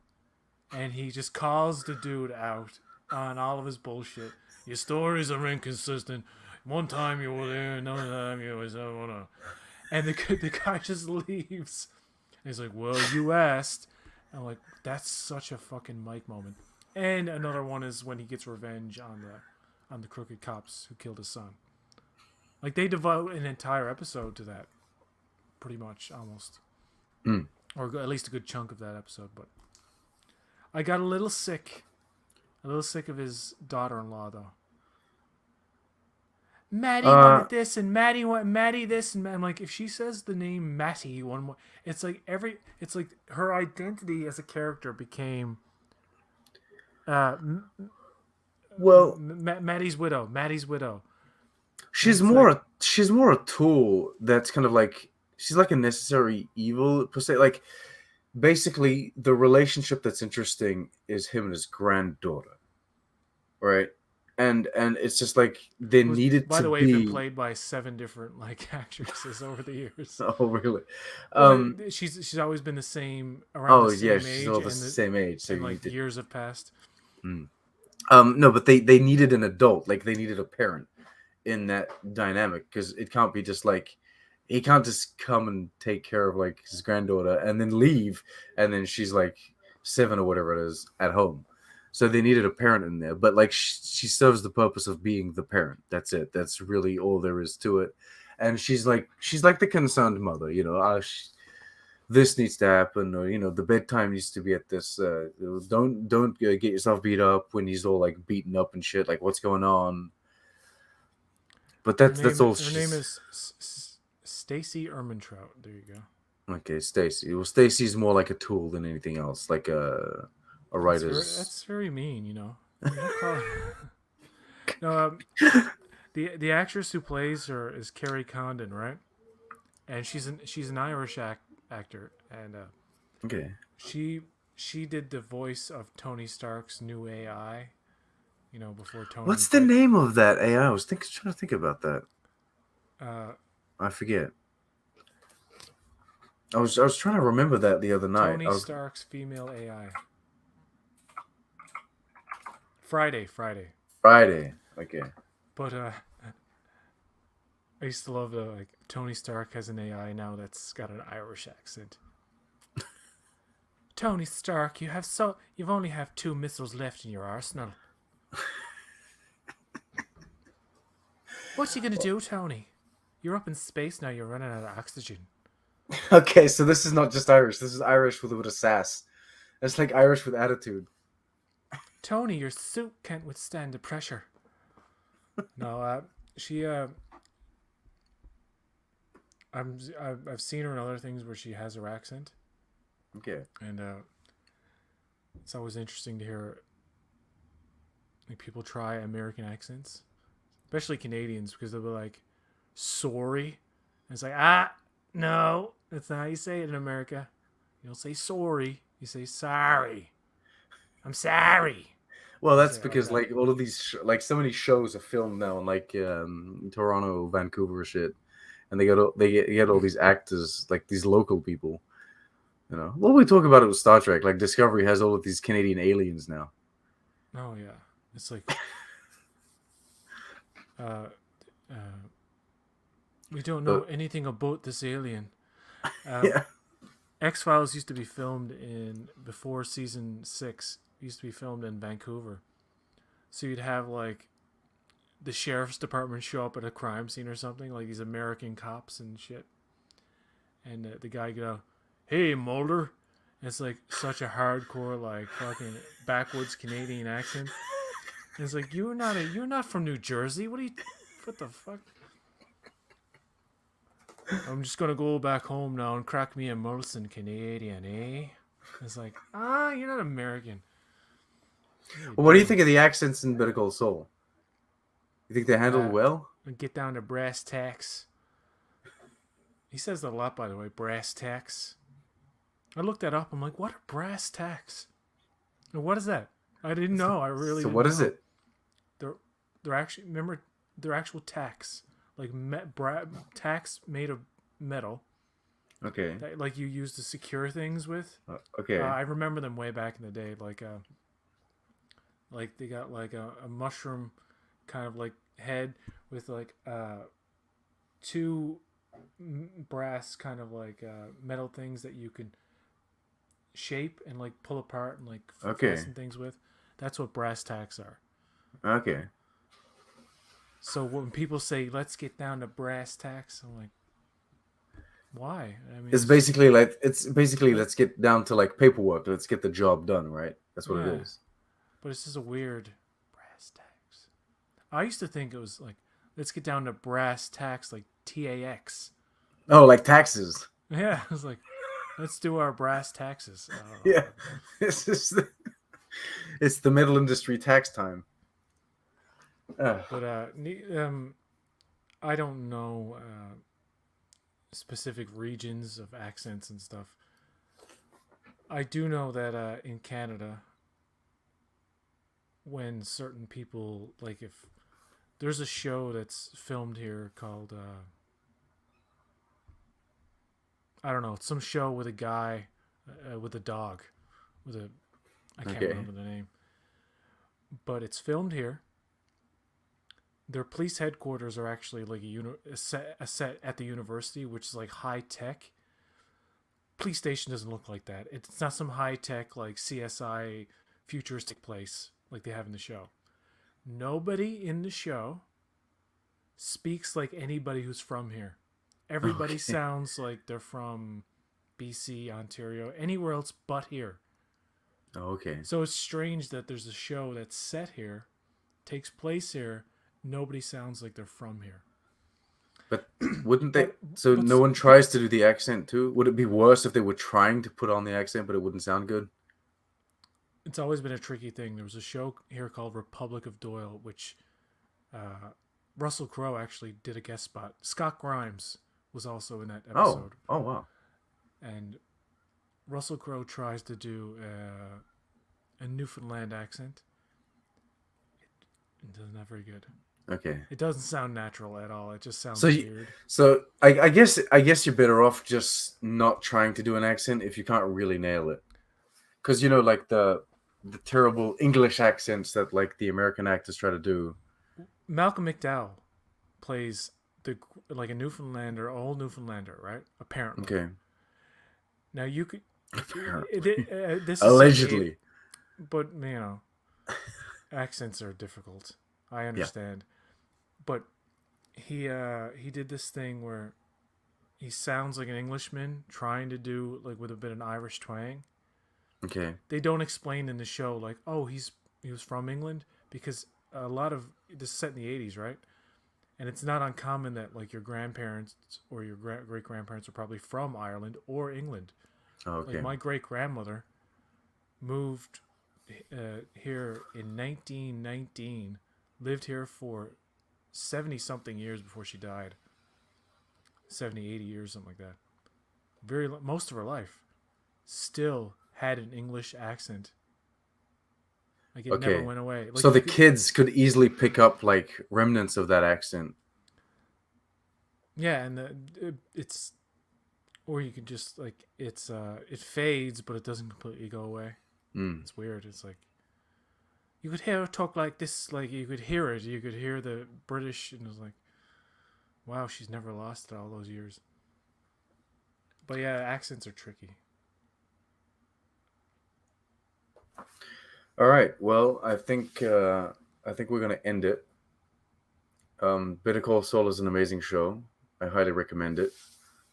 And he just calls the dude out on all of his bullshit. Your stories are inconsistent. One time you were there, another time you was and the guy just leaves. And he's like, well, you asked. And I'm like, that's such a fucking Mike moment. And another one is when he gets revenge on the crooked cops who killed his son. Like, they devote an entire episode to that, pretty much, almost, Mm. or at least a good chunk of that episode. But I got a little sick of his daughter-in-law, though. Maddie wanted this, and Maddie wanted Maddie this, and I'm like, if she says the name Matty one more, it's like her identity as a character became uh, Well, Maddie's widow. Maddie's widow. she's more she's more a tool that's kind of like she's like a necessary evil per se. Like basically the relationship that's interesting is him and his granddaughter. Right? And it's just like they Who's, needed by to the way, been be played by 7 different like actresses over the years. oh really? Well, she's always been the same, around the Oh yeah, same she's age, all the same age, so and you like need to years have passed. mm. No, but they needed an adult, like they needed a parent in that dynamic because it can't be just like he can't just come and take care of like his granddaughter and then leave and then she's like 7 or whatever it is at home. So they needed a parent in there, but like she serves the purpose of being the parent. That's it. That's really all there is to it. And she's like the concerned mother, you know. This needs to happen, or you know, the bedtime needs to be at this. Don't get yourself beat up when he's all like beaten up and shit. Like, what's going on? But Her that's name all her name she's. is Stacy Ermintrout. There you go. Okay, Stacy. Well, Stacy's more like a tool than anything else, like a writer's. That's very mean. You don't call. No, the actress who plays her is Carrie Condon, right? And she's an Irish actor, and Okay. she she did the voice of Tony Stark's new AI. Before Tony What's the got name of that AI? I was trying to think about that. uh, I forget. I was trying to remember that the other night. Tony I was Stark's female AI. Friday. Friday. Okay. But I used to love the like Tony Stark has an AI now that's got an Irish accent. Tony Stark, you've only have 2 missiles left in your arsenal. What you gonna do, Tony? You're up in space now. You're running out of oxygen. Okay, so this is not just Irish. This is Irish with a bit of sass. It's like Irish with attitude. Tony, your suit can't withstand the pressure. No, she. I've seen her in other things where she has her accent, Okay. and it's always interesting to hear like people try American accents, especially Canadians, because they'll be like, "Sorry," and it's like, no, that's not how you say it in America. You don't say sorry. You say sorry. I'm sorry. Well, You that's say it like because that. like all of these like so many shows are filmed now in like Toronto, Vancouver, shit, and they get all these actors like these local people. You know, what we talk about it with Star Trek. Like Discovery has all of these Canadian aliens now. Oh yeah, it's like uh, uh, we don't know So anything about this alien. Um, yeah. X Files used to be filmed in before season 6. Used to be filmed in Vancouver, so you'd have like the sheriff's department show up at a crime scene or something, like these American cops and shit, and the guy go, "Hey Mulder," and it's like such a hardcore like fucking backwoods Canadian accent. And it's like you're not from New Jersey. What the fuck? I'm just gonna go back home now and crack me a Molson Canadian, eh? It's like, you're not American. What are you Well, what do you doing? think of the accents in Better Call Saul? You think they handled Uh, well? get down to brass tacks. He says that a lot, by the way. Brass tacks. I looked that up. I'm like, what are brass tacks? What is that? I didn't So, know. I really so didn't what is know. it? They're they're actually remember they're actual tacks, like tacks made of metal Okay. that like you use to secure things with. Okay. I remember them way back in the day. Like they got like a mushroom kind of like head with like two brass kind of like metal things that you can shape and like pull apart and like Okay. fasten things with. That's what brass tacks are. Okay. So when people say let's get down to brass tacks, I'm like, why? I mean, it's just It's basically like let's get down to like paperwork. Let's get the job done, right? That's what it yeah, is. but it's just a weird brass tacks. I used to think it was like let's get down to brass tacks, like TAX. Oh, like taxes. Yeah, I was like, let's do our brass taxes. Yeah. It's just it's the metal industry tax time. But I don't know specific regions of accents and stuff. I do know that in Canada, when certain people like if there's a show that's filmed here called I don't know, it's some show with a guy with a dog with a I can't Okay. remember the name, but it's filmed here. Their police headquarters are actually like a set at the university, which is like high tech. Police station doesn't look like that. It's not some high tech like CSI futuristic place like they have in the show. Nobody in the show speaks like anybody who's from here. Everybody Okay. sounds like they're from BC, Ontario, anywhere else but here. Okay. So it's strange that there's a show that's set here, takes place here. Nobody sounds like they're from here. But wouldn't they? But So no what's one tries to do the accent too. Would it be worse if they were trying to put on the accent, but it wouldn't sound good? it's always been a tricky thing. There was a show here called Republic of Doyle, which uh, Russell Crowe actually did a guest spot. Scott Grimes was also in that Oh, episode, oh wow. and Russell Crowe tries to do a Newfoundland accent. It doesn't have very good. Okay. It doesn't sound natural at all. It just So, sounds weird. I guess you're better off just not trying to do an accent if you can't really nail it, because like the terrible English accents that like the American actors try to do. Malcolm McDowell plays the like a Newfoundlander, old Newfoundlander, right? Apparently. Okay. Now you could. Apparently, This is set in the allegedly. but accents are difficult. I Yeah. understand, but he did this thing where he sounds like an Englishman trying to do like with a bit of an Irish twang. Okay. They don't explain in the show like, oh, he was from England, because a lot of this is set in the 80s, right? And it's not uncommon that like your grandparents or your great grandparents are probably from Ireland or England. Oh, Like okay. my great grandmother moved here in 1919, lived here for 70 something years before she died. 70, 80 years, something like that. Most of her life still had an English accent. Like it never Okay. went away. So Like the you could, kids could easily pick up like remnants of that accent. yeah, and it's, or you could just like it fades, but it doesn't completely go away. Mm. It's weird. It's like you could hear her talk like this, like you could hear it. You could hear the British, and it was like, wow, she's never lost it all those years. But yeah, accents are tricky. All right. Well, I think we're gonna end it. Better Call Saul is an amazing show. I highly recommend it.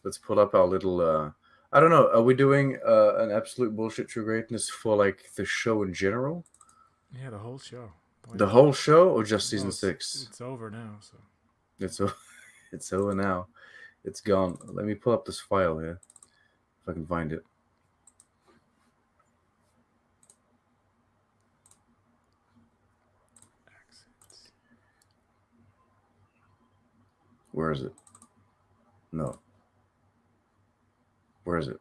Let's pull up our little. I don't know. Are we doing an absolute bullshit true greatness for like the show in general, Yeah, the whole show. Why the not? whole show, or just Well, season six? it's over now, so It's it's over now. It's gone. Let me pull up this file here if I can find it. accents. Where is it? No. Where is it?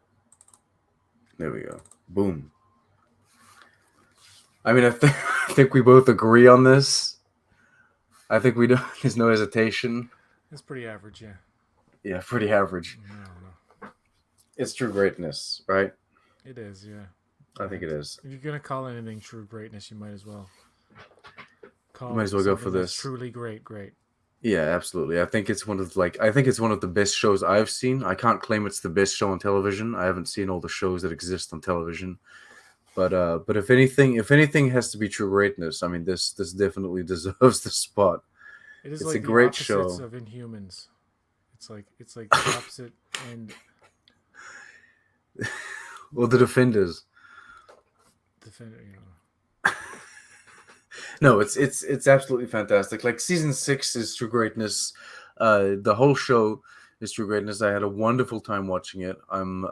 There we go. Boom. I mean, I think we both agree on this. I think we don't. There's no hesitation. It's pretty average, yeah. Yeah, pretty average. I don't know. It's true greatness, right? It is, yeah. I think it is. If you're gonna call anything true greatness, you might as well Might call as well go for something that's this. truly great, great. Yeah, absolutely. I think it's one of the best shows I've seen. I can't claim it's the best show on television. I haven't seen all the shows that exist on television. But if anything has to be true greatness, I mean this definitely deserves the spot. It is It's a like the great opposites show. of Inhumans. It's like the opposite and Well, the Defenders. defender. You know, No, it's absolutely fantastic. Like season 6 is true greatness. The whole show is true greatness. I had a wonderful time watching it. I'm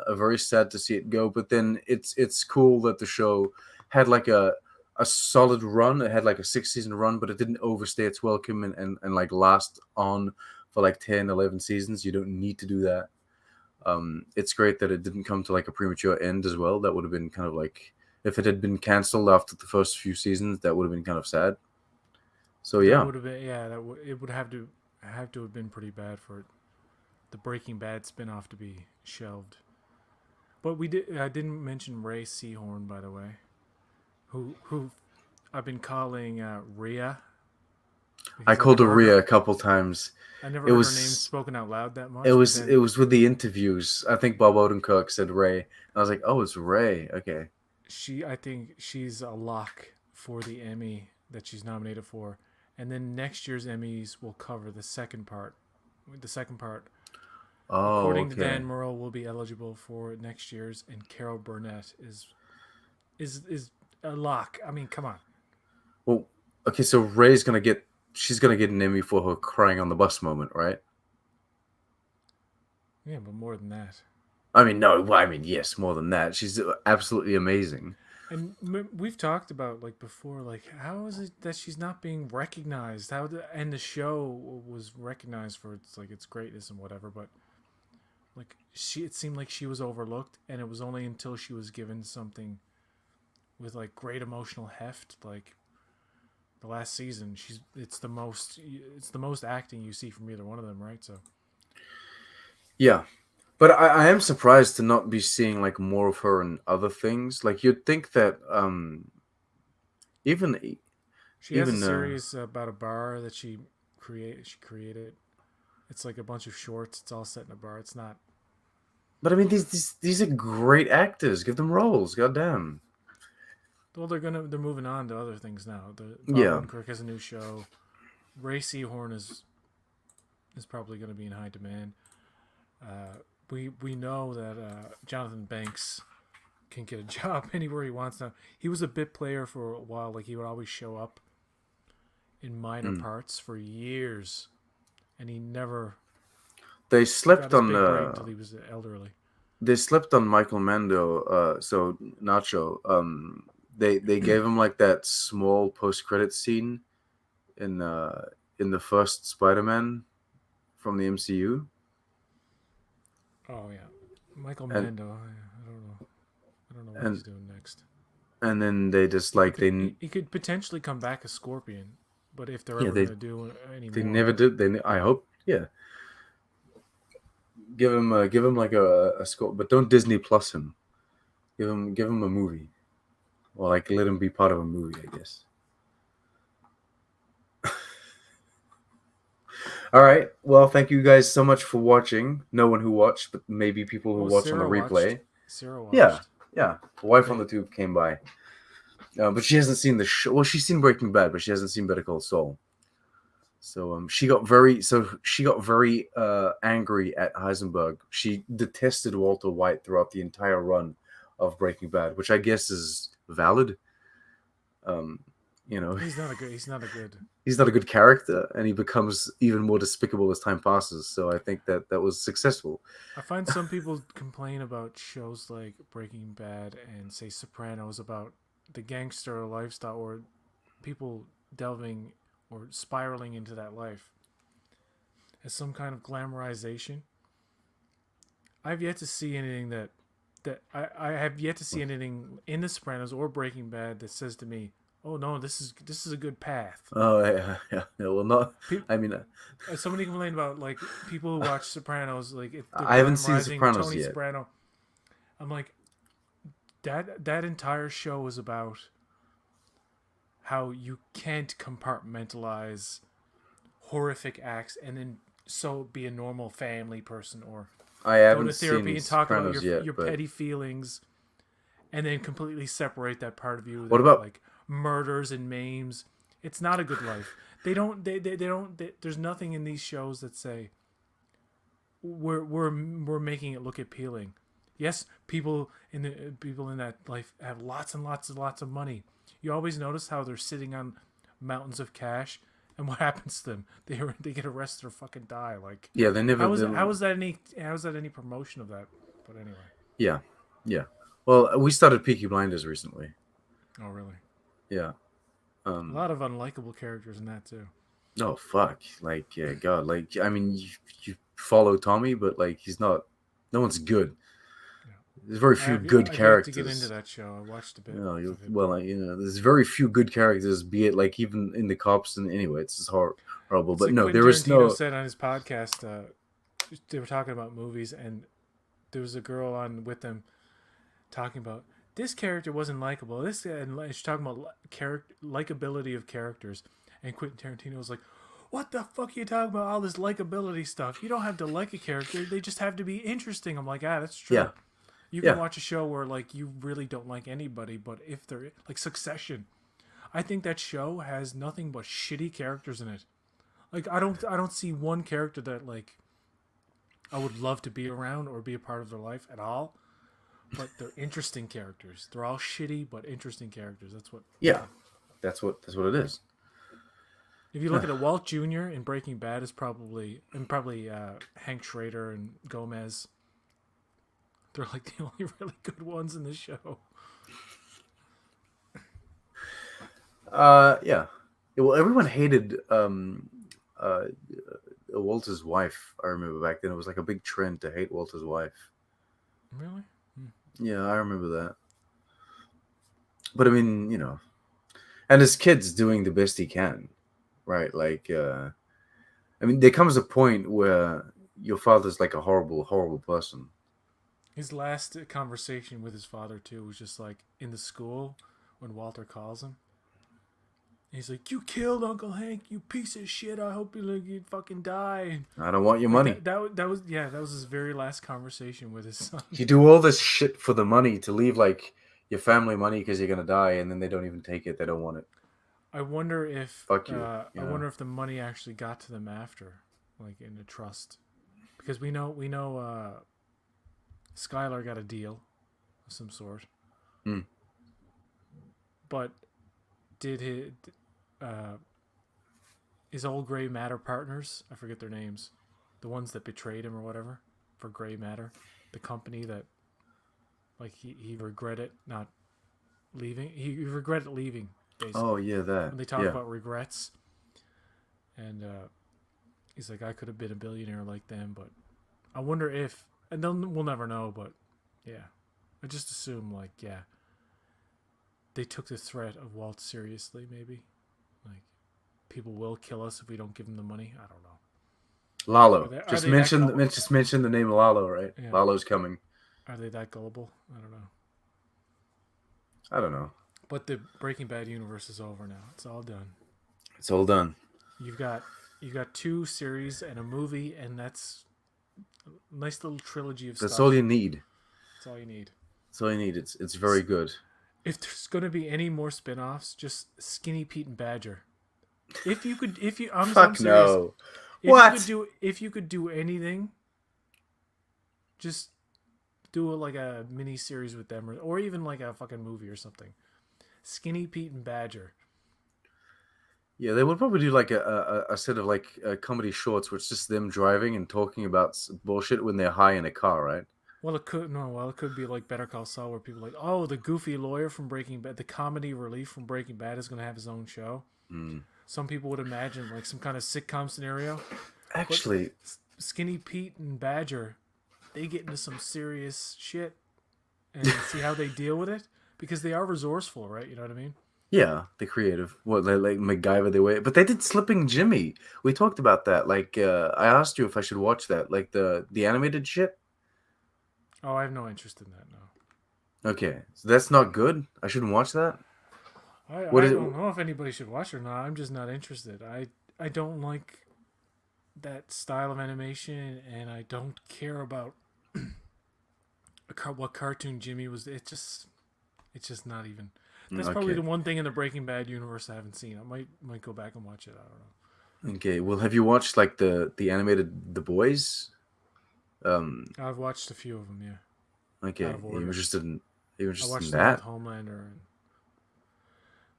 very sad to see it go, but then it's cool that the show had like a solid run. It had like a 6 season run, but it didn't overstay its welcome and like last on for like 10, 11 seasons. You don't need to do that. It's great that it didn't come to like a premature end as well. That would have been kind of like if it had been canceled after the first few seasons, that would have been kind of sad. So that yeah, would have been, yeah. It would have to have been pretty bad for the Breaking Bad spinoff to be shelved. But we did. I didn't mention Ray Seahorn, by the way, who I've been calling Rhea I because called her Rhea a couple times. I never It heard her name was spoken out loud that it much. But was it then was with the interviews. I think Bob Odenkirk said Ray, and I was like, oh, it's Ray. Okay. I think she's a lock for the Emmy that she's nominated for, and then next year's Emmys will cover the second part. The second part, Oh, according to okay. Dan Murrow, will be eligible for next year's, and Carol Burnett is a lock. I mean, come on. Well, okay. So she's gonna get an Emmy for her crying on the bus moment, right? Yeah, but more than that. I mean, no, well, I mean, yes, more than that. She's absolutely amazing. And we've talked about like before, like how is it that she's not being recognized? And the show was recognized for its greatness and whatever, but like it seemed like she was overlooked, and it was only until she was given something with like great emotional heft, like the last season. It's the most acting you see from either one of them, right? So Yeah, but I am surprised to not be seeing like more of her in other things. Like you'd think that even she has a even series about a bar that she created. It's like a bunch of shorts. It's all set in a bar. It's not. but I mean these are great actors. Give them roles. Goddamn. Well, they're moving on to other things now. The Bob Yeah. Odenkirk has a new show. Ray Seahorn is probably going to be in high demand. We know that Jonathan Banks can get a job anywhere he wants now. He was a bit player for a while. Like he would always show up in minor Mm. parts for years, and he never They got slept his on big break until he was elderly. Michael Mando. So Nacho. They gave him like that small post credit scene in uh in the first Spider Man from the MCU, Oh yeah, Michael and Mando. I don't know. I don't know what he's and doing next. and then they just He like could he could potentially come back as Scorpion, but if they're yeah ever gonna do any they more, never but did. I hope, yeah, give him like a score, but don't Disney Plus him. Give him a movie, or like let him be part of a movie, I guess. All right. Well, thank you guys so much for watching. No one who watched, but maybe people who oh, watch on the Sarah watched. replay. Sarah Yeah, watched. yeah. Wife on They the Tube came by, but she hasn't seen the show. Well, she's seen Breaking Bad, but she hasn't seen Better Call Saul. So she got very angry at Heisenberg. She detested Walter White throughout the entire run of Breaking Bad, which I guess is valid. Um, you know, he's not a good. He's not a good. he's not a good character, and he becomes even more despicable as time passes. So I think that that was successful. I find some people complain about shows like Breaking Bad and say Sopranos about the gangster lifestyle or people delving or spiraling into that life as some kind of glamorization. I've yet to see anything I have yet to see anything in The Sopranos or Breaking Bad that says to me, "Oh no, this is a good path." Oh yeah. Well, not. Pe- I mean, Somebody complained about like people who watch Sopranos, like if they're I haven't seen glamorizing Sopranos Tony yet. Soprano. I'm like, that entire show is about how you can't compartmentalize horrific acts and then so be a normal family person or I go to haven't therapy seen and talk about Sopranos yet, your but petty feelings and then completely separate that part of you what that about? like murders and maims. It's not a good life. They don't there's nothing in these shows that say we're making it look appealing. Yes, people in that life have lots and lots of money. You always notice how they're sitting on mountains of cash, and what happens to them? They get arrested or fucking die. Like, Yeah, they never. how is that any promotion of that? But anyway, Yeah, yeah. Well, we started Peaky Blinders recently. oh really? Yeah. A Um. lot of unlikable characters in that too. Oh fuck! Like, yeah, God. Like, I mean, you follow Tommy, but like, he's not. No one's good. Yeah, There's very few good I've yet to get into characters. that show. I watched a You bit know, of it, well, but like, there's very few good characters. Be it like even in the cops, and anyway, it's just horrible. it's But like no, Quentin there is Tarantino no. said on his podcast. They were talking about movies, and there was a girl on with them talking about this character wasn't likable. This and she's talking about character likability of characters, and Quentin Tarantino was like, "What the fuck are you talking about? All this likability stuff? You don't have to like a character; they just have to be interesting." I'm like, that's Yeah, true. You can yeah, watch a show where like you really don't like anybody, but if they're like Succession, I think that show has nothing but shitty characters in it. Like I don't see one character that like I would love to be around or be a part of their life at all. But they're interesting characters. They're all shitty but interesting characters. That's what. yeah. That's what it is. If you look at it, Walt Jr. in Breaking Bad is probably Hank Schrader and Gomez. They're like the only really good ones in the show. Yeah. Yeah, well, everyone hated uh, Walter's wife. I remember back then it was like a big trend to hate Walter's wife. Really? Yeah, I remember that. But I mean, and his kid's doing the best he can, right? Like, I mean, there comes a point where your father's like a horrible, horrible person. His last conversation with his father too was just like in the school when Walter calls him. He's like, "You killed Uncle Hank, you piece of shit. I hope you fucking die." I don't want your Like money. that was his very last conversation with his son. You do all this shit for the money to leave like your family money because you're gonna die, and then they don't even take it. They don't want it. I wonder if Fuck you. I wonder if the money actually got to them after, like in the trust, because we know Skylar got a deal of some sort, Hmm. but did uh, his old Gray Matter partners? I forget their names, the ones that betrayed him or whatever for Gray Matter, the company that like he regretted not leaving. He regretted leaving Oh basically yeah, that. when they talk Yeah. about regrets and he's like, I could have been a billionaire like them, but I wonder if, and then we'll never know, but yeah, I just assume like, yeah, they took the threat of Walt seriously. Maybe like people will kill us if we don't give them the money. I don't know. Lalo. Are they that gullible? Just mention the name Lalo, right? Yeah, Lalo's coming. are they that gullible? I don't know. I don't know. But the Breaking Bad universe is over now. It's all done. It's all done. You've got two series and a movie, and that's a nice little trilogy of That's all stuff. you need. That's all you need. That's all you need. It's very good. If there's gonna be any more spin-offs, just Skinny Pete and Badger. I'm Fuck serious. no. What? If you could do anything, just do like a mini series with them, or even like a fucking movie or something. Skinny Pete and Badger. Yeah, they would probably do like a set of like comedy shorts where it's just them driving and talking about bullshit when they're high in a car, right? Well, it could no. Well, it could be like Better Call Saul, where people are like, oh, the goofy lawyer from Breaking Bad, the comedy relief from Breaking Bad is going to have his own show. Mm. Some people would imagine like some kind of sitcom scenario, but Actually, Skinny Pete and Badger, they get into some serious shit and see how they deal with it because they are resourceful, right? You know what I mean? yeah, the creative. What like MacGyver they way, but they did Slipping Jimmy. We talked about that. Like, I asked you if I should watch that, like the animated shit. Oh, I have no interest in that. No, Okay, so that's not good. I shouldn't watch that. What I is it? don't know if anybody should watch it or not. I'm just not interested. I don't like that style of animation, and I don't care about what cartoon Jimmy was. It's just not even. That's probably Okay, the one thing in the Breaking Bad universe I haven't seen. I might go back and watch it. I don't okay. Well, have you watched like the animated The Boys? know. I've watched a few of them. Yeah, out Okay, of you order. interested in you I interested in watched them with that? Homelander. And,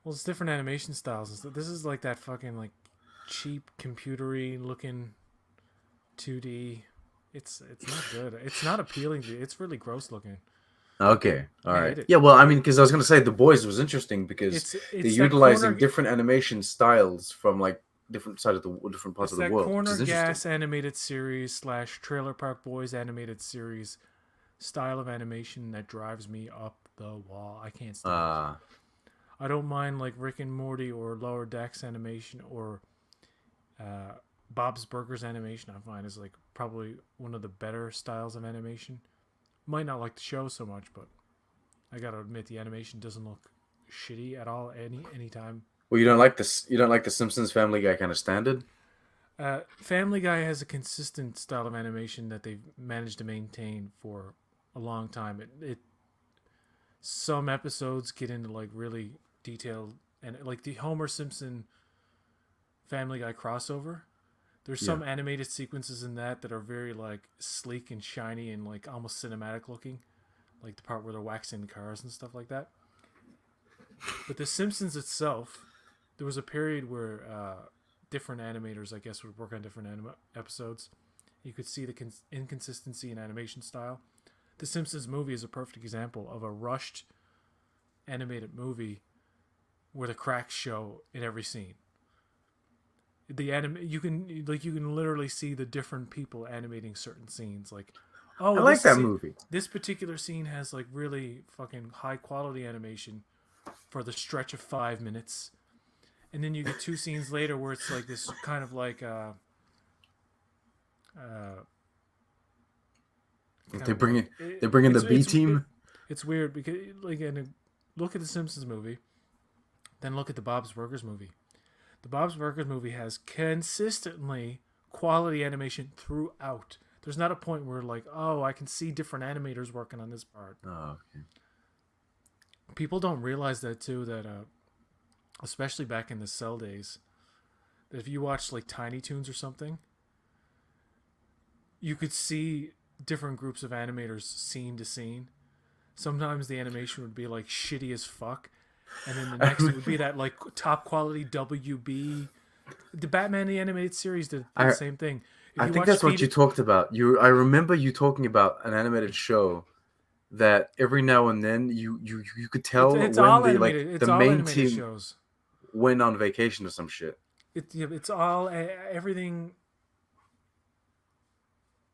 well, it's different animation styles and stuff. This is like that fucking like cheap computery looking 2D. It's not good. It's not appealing to. It's really gross looking. Okay, all I right. hate it. Yeah, well, I mean, because I was gonna say The Boys was interesting because they're It's that utilizing corner. different animation styles from like different parts It's of the that world, which corner is interesting. gas animated series slash Trailer Park Boys animated series style of animation that drives me up the wall. I can't stand it. Ah, I don't mind like Rick and Morty or Lower Decks animation or uh, Bob's Burgers animation. I find is like probably one of the better styles of animation. Might not like the show so much, but I gotta admit the animation doesn't look shitty at all anytime. well, you don't Really. like this. You don't like the Simpsons Family Guy kind of standard. Family Guy has a consistent style of animation that they've managed to maintain for a long time. It some episodes get into like really detailed and like the Homer Simpson Family Guy crossover. There's Yeah. some animated sequences in that are very like sleek and shiny and like almost cinematic looking, like the part where they're waxing cars and stuff like that. But The Simpsons itself, there was a period where different animators, I guess, would work on different episodes. You could see the inconsistency in animation style. The Simpsons movie is a perfect example of a rushed animated movie where the cracks show in every scene. You can literally see the different people animating certain scenes. Like, I oh, like that movie. this particular scene has like really fucking high quality animation for the stretch of 5 minutes, and then you get two scenes later where it's like this kind of like uh kind They of bring like in they bring in the B team. it's weird because like look at the Simpsons movie, then look at the Bob's Burgers movie. The Bob's Burgers movie has consistently quality animation throughout. There's not a point where like, oh, I can see different animators working on this part. Oh, okay. People don't realize that too. That especially back in the cell days, that if you watch like Tiny Toons or something, you could see different groups of animators scene to scene. Sometimes the animation would be like shitty as fuck, and then the next it would be that like top quality WB. The Batman the Animated Series did the I same thing. If I you think watch that's what Feed you It, talked about. I remember you talking about an animated show that every now and then you could tell it's when all the like animated. the It's all main animated team shows. went on vacation or some shit. It's all everything.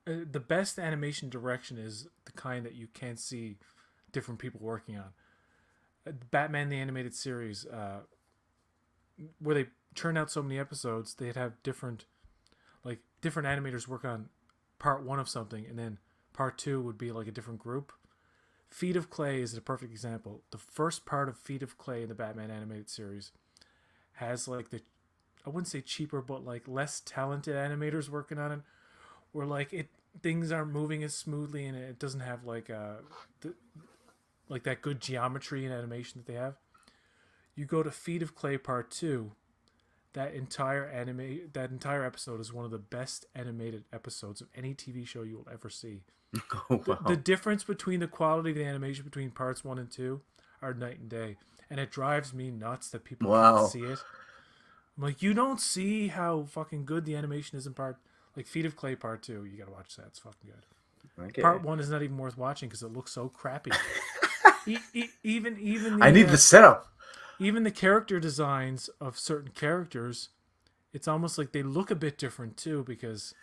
The best animation direction is the kind that you can't see different people working on. Batman the Animated Series, where they churn out so many episodes, they'd have different animators work on part one of something, and then part two would be like a different group. Feet of Clay is a perfect example. The first part of Feet of Clay in the Batman animated series has like I wouldn't say cheaper, but like less talented animators working on it, where like things aren't moving as smoothly, and it doesn't have like like that good geometry and animation that they have. You go to Feet of Clay Part 2, that entire episode is one of the best animated episodes of any TV show you will ever see. Oh The wow. difference between the quality of the animation between parts 1 and 2 are night and day, and it drives me nuts that people can't Wow. see it. I'm like, you don't see how fucking good the animation is in like Feet of Clay Part 2. You got to watch that. It's fucking good. Okay. Part 1 is not even worth watching because it looks so crappy. Even I need the setup. even the character designs of certain characters, it's almost like they look a bit different too because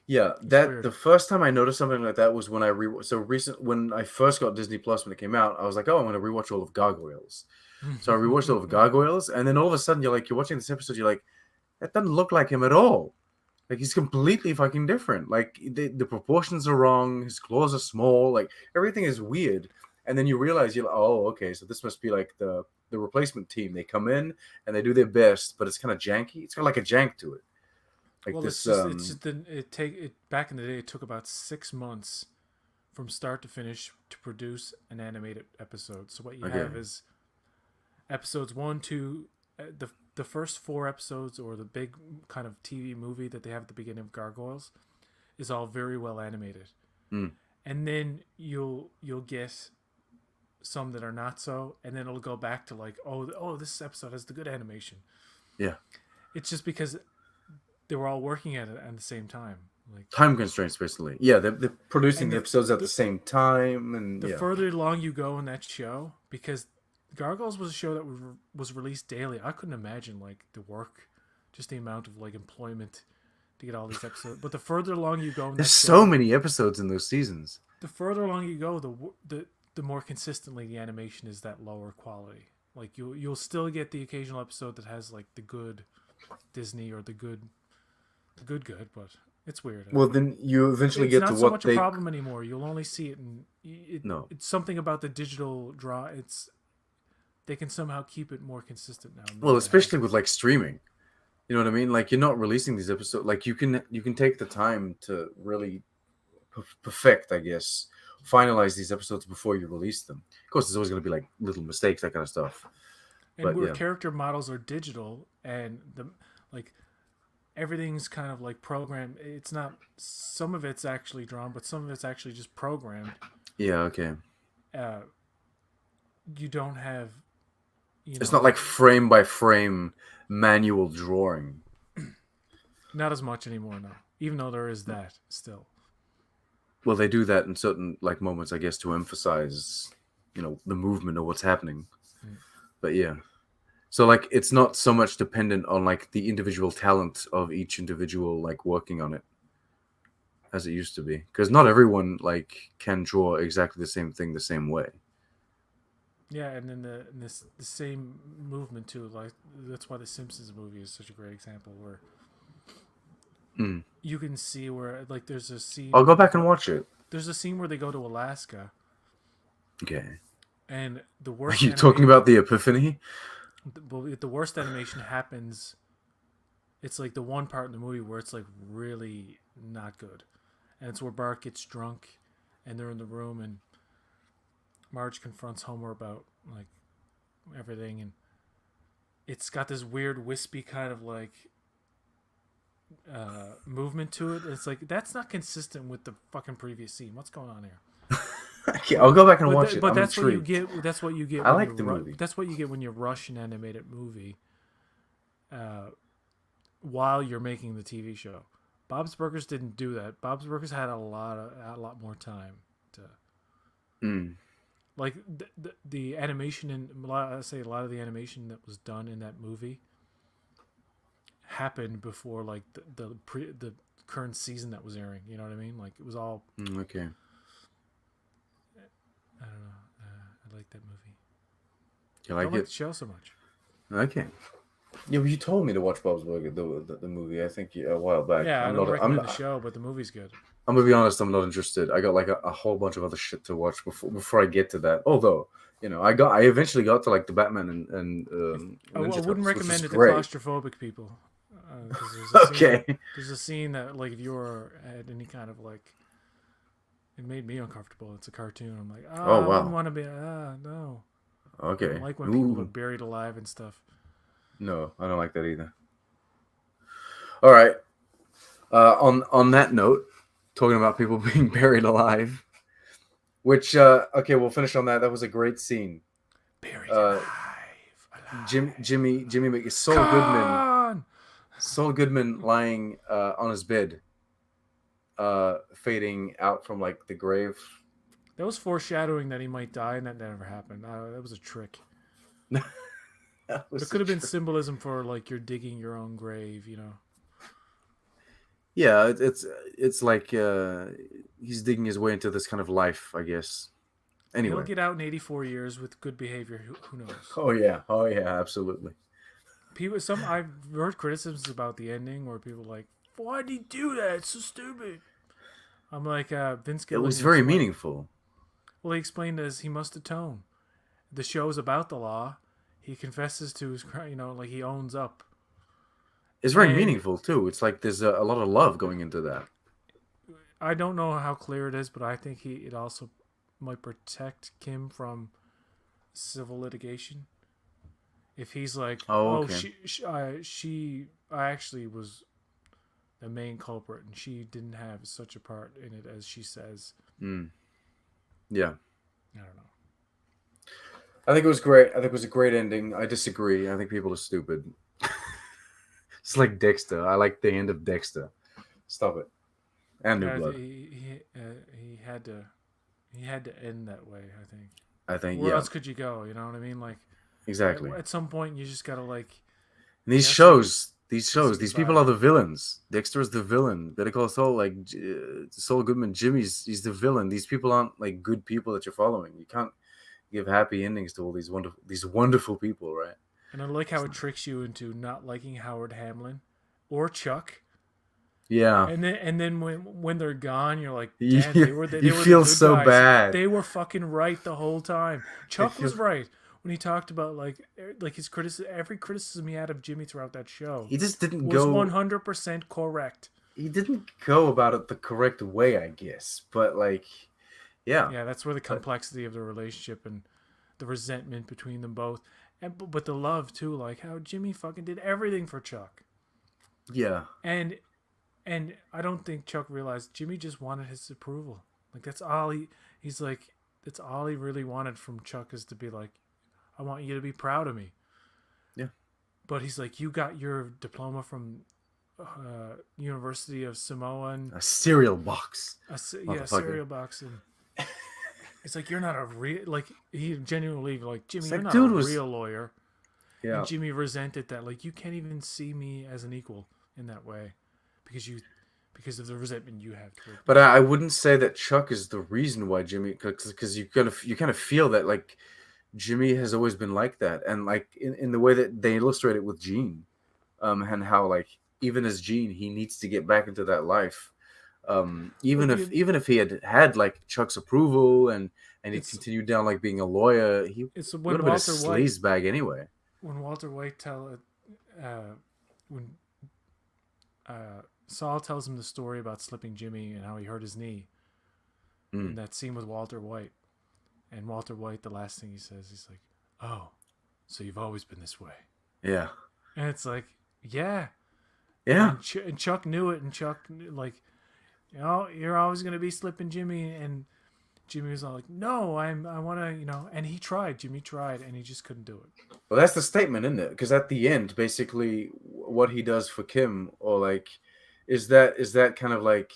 Yeah, it's that weird. the first time I noticed something like that was when when I first got Disney Plus when it came out, I was like, oh, I'm gonna rewatch all of Gargoyles. So I rewatched all of Gargoyles, and then all of a sudden you're watching this episode, you're like, that doesn't look like him at all. Like he's completely fucking different. Like the proportions are wrong, his claws are small, like everything is weird. And then you realize you're like, oh, okay, so this must be like the replacement team. They come in and they do their best, but it's kind of janky. It's got like a jank to it. Like Well, this it's just it back in the day. It took about 6 months from start to finish to produce an animated episode. So what you okay. have is episodes one, two, the first four episodes, or the big kind of TV movie that they have at the beginning of Gargoyles, is all very well animated, Mm. and then you'll get some that are not so, and then it'll go back to like, oh, this episode has the good animation. Yeah. It's just because they were all working at it at the same time. Like, Time constraints, basically. Yeah, they're producing and the episodes at the same time, and the yeah. further along you go in that show, because Gargoyles was a show that was released daily. I couldn't imagine like the work, just the amount of like employment to get all these episodes. But the further along you go in There's that so show, many episodes in those seasons. the further along you go, the more consistently the animation is that lower quality. Like you'll still get the occasional episode that has like the good Disney or the good, but it's weird. Well, then you eventually It's get to not so what much a they problem anymore. You'll only see it in no. it's something about the digital draw. They can somehow keep it more consistent now. Well, Maybe that helps. especially with like streaming. You know what I mean? Like you're not releasing these episodes. Like you can take the time to really perfect, I guess, finalize these episodes before you release them. Of course, there's always going to be like little mistakes, that kind of stuff. And But where yeah, character models are digital and the like everything's kind of like programmed. It's not, some of it's actually drawn, but some of it's actually just programmed. yeah, okay. Uh, you don't have, It's not like frame by frame manual drawing. Not as much anymore, no. Even though there is that still. Well, they do that in certain like moments, I guess, to emphasize, the movement or what's happening. Mm. But yeah, so like it's not so much dependent on like the individual talent of each individual like working on it as it used to be, because not everyone like can draw exactly the same thing the same way. Yeah, and then the same movement too. Like that's why the Simpsons movie is such a great example where Mm. you can see where like there's a scene I'll where go they back and go. watch it. There's a scene where they go to Alaska, Okay. and the Are worst you talking about the Epiphany? the worst animation happens. It's like the one part in the movie where it's like really not good, and it's where Bart gets drunk, and they're in the room, and Marge confronts Homer about like everything, and it's got this weird wispy kind of like movement to it. It's like that's not consistent with the fucking previous scene. What's going on here? Okay, I'll go back and But watch it. but I'm that's what you intrigued. get. That's what you get I when you like the movie. that's what you get when you rush an animated movie uh, while you're making the TV show. Bob's Burgers didn't do that. Bob's Burgers had a lot more time to Mm. like the animation and I say a lot of the animation that was done in that movie happened before like the current season that was airing. You know what I mean? Like it was all Okay. I don't know. I like that movie. You Don't like like the it? show so much. Okay. Yeah, well, you told me to watch Bob's Burger, the movie. I think a while back. Yeah, I I'm don't not. I'm. recommend the show, but the movie's good. I'm gonna be honest. I'm not interested. I got like a whole bunch of other shit to watch before I get to that. Although, I eventually got to like the Batman and If I Ninja wouldn't Turtles, which was recommend it to great. claustrophobic people, because Okay. there's a scene that like if you were at any kind of like it made me uncomfortable. It's a cartoon. I'm like, Oh I wouldn't wow. want to be. No, I don't Okay. like when people are Ooh. buried alive and stuff. No, I don't like that either. All right. On that note, talking about people being buried alive, which okay, we'll finish on that. That was a great scene. Buried Uh, alive, alive. Jimmy Con. Saul Goodman lying on his bed, fading out from like the grave. That was foreshadowing that he might die, and that never happened. That was a trick. That There was could a have been trick. symbolism for like you're digging your own grave, you know. Yeah, it's like he's digging his way into this kind of life, I guess. He'll Anyway. get out in 84 years with good behavior. Who knows? Oh yeah, absolutely. I've heard criticisms about the ending where people are like, why did he do that? It's so stupid. I'm like, Vince It was Gilligan very explained. meaningful. Well, he explained as he must atone. The show's about the law. He confesses to his crime. You know, like he owns up. It's very And meaningful too. It's like there's a lot of love going into that. I don't know how clear it is, but I think it also might protect Kim from civil litigation. If he's like, Oh, oh, okay. I actually was the main culprit, and she didn't have such a part in it as she says. Mm. Yeah. I don't know. I think it was great. I think it was a great ending. I disagree. I think people are stupid. It's like Dexter. I like the end of Dexter. Stop it. And New Yeah, Blood. he had to end that way. I think. I think, Where yeah, else could you go? You know what I mean? Like exactly. at some point, you just gotta like And these guess and shows, kiss it these people goodbye. are the villains. Dexter is the villain. Better Call Saul, like Saul Goodman, he's the villain. These people aren't like good people that you're following. You can't give happy endings to all these wonderful people, right? And I like how it tricks you into not liking Howard Hamlin or Chuck. Yeah, And then when they're gone, you're like, you, damn, they you were the feel good so guys. bad. They were fucking right the whole time. You Chuck feel was right when he talked about like his criticism. Every criticism he had of Jimmy throughout that show he just didn't was go. 100% correct. He didn't go about it the correct way, I guess. But like, yeah, Yeah, that's where the but complexity of the relationship and the resentment between them both, and but the love too, like how Jimmy fucking did everything for Chuck, yeah, and I don't think Chuck realized Jimmy just wanted his approval. Like that's all he's like that's all he really wanted from Chuck is to be like, I want you to be proud of me. yeah, But he's like, you got your diploma from University of Samoa and A cereal box, yeah, motherfucker. cereal box, and it's like you're not a real like he genuinely like Jimmy, It's you're like, not a dude was real lawyer, and yeah. Jimmy resented that like you can't even see me as an equal in that way because you because of the resentment you have toward me. But I wouldn't say that Chuck is the reason why Jimmy, because you kind of feel that like Jimmy has always been like that, and like in the way that they illustrate it with Gene, and how like even as Gene, he needs to get back into that life. Well, Even if he had had like Chuck's approval and he it's continued down like being a lawyer, he it's would when have been a Walter White sleaze bag anyway. uh, when Saul tells him the story about slipping Jimmy and how he hurt his knee in Mm, that scene with Walter White. And Walter White, the last thing he says, he's like, "Oh, so you've always been this way." yeah, And it's like, yeah. yeah. And Chuck knew it, and Chuck like, you're always gonna be slipping Jimmy. And Jimmy was all like, "No, I want to, And he tried. Jimmy tried, and he just couldn't do it. Well, that's the statement, isn't it? Because at the end, basically, what he does for Kim, or like, is that kind of like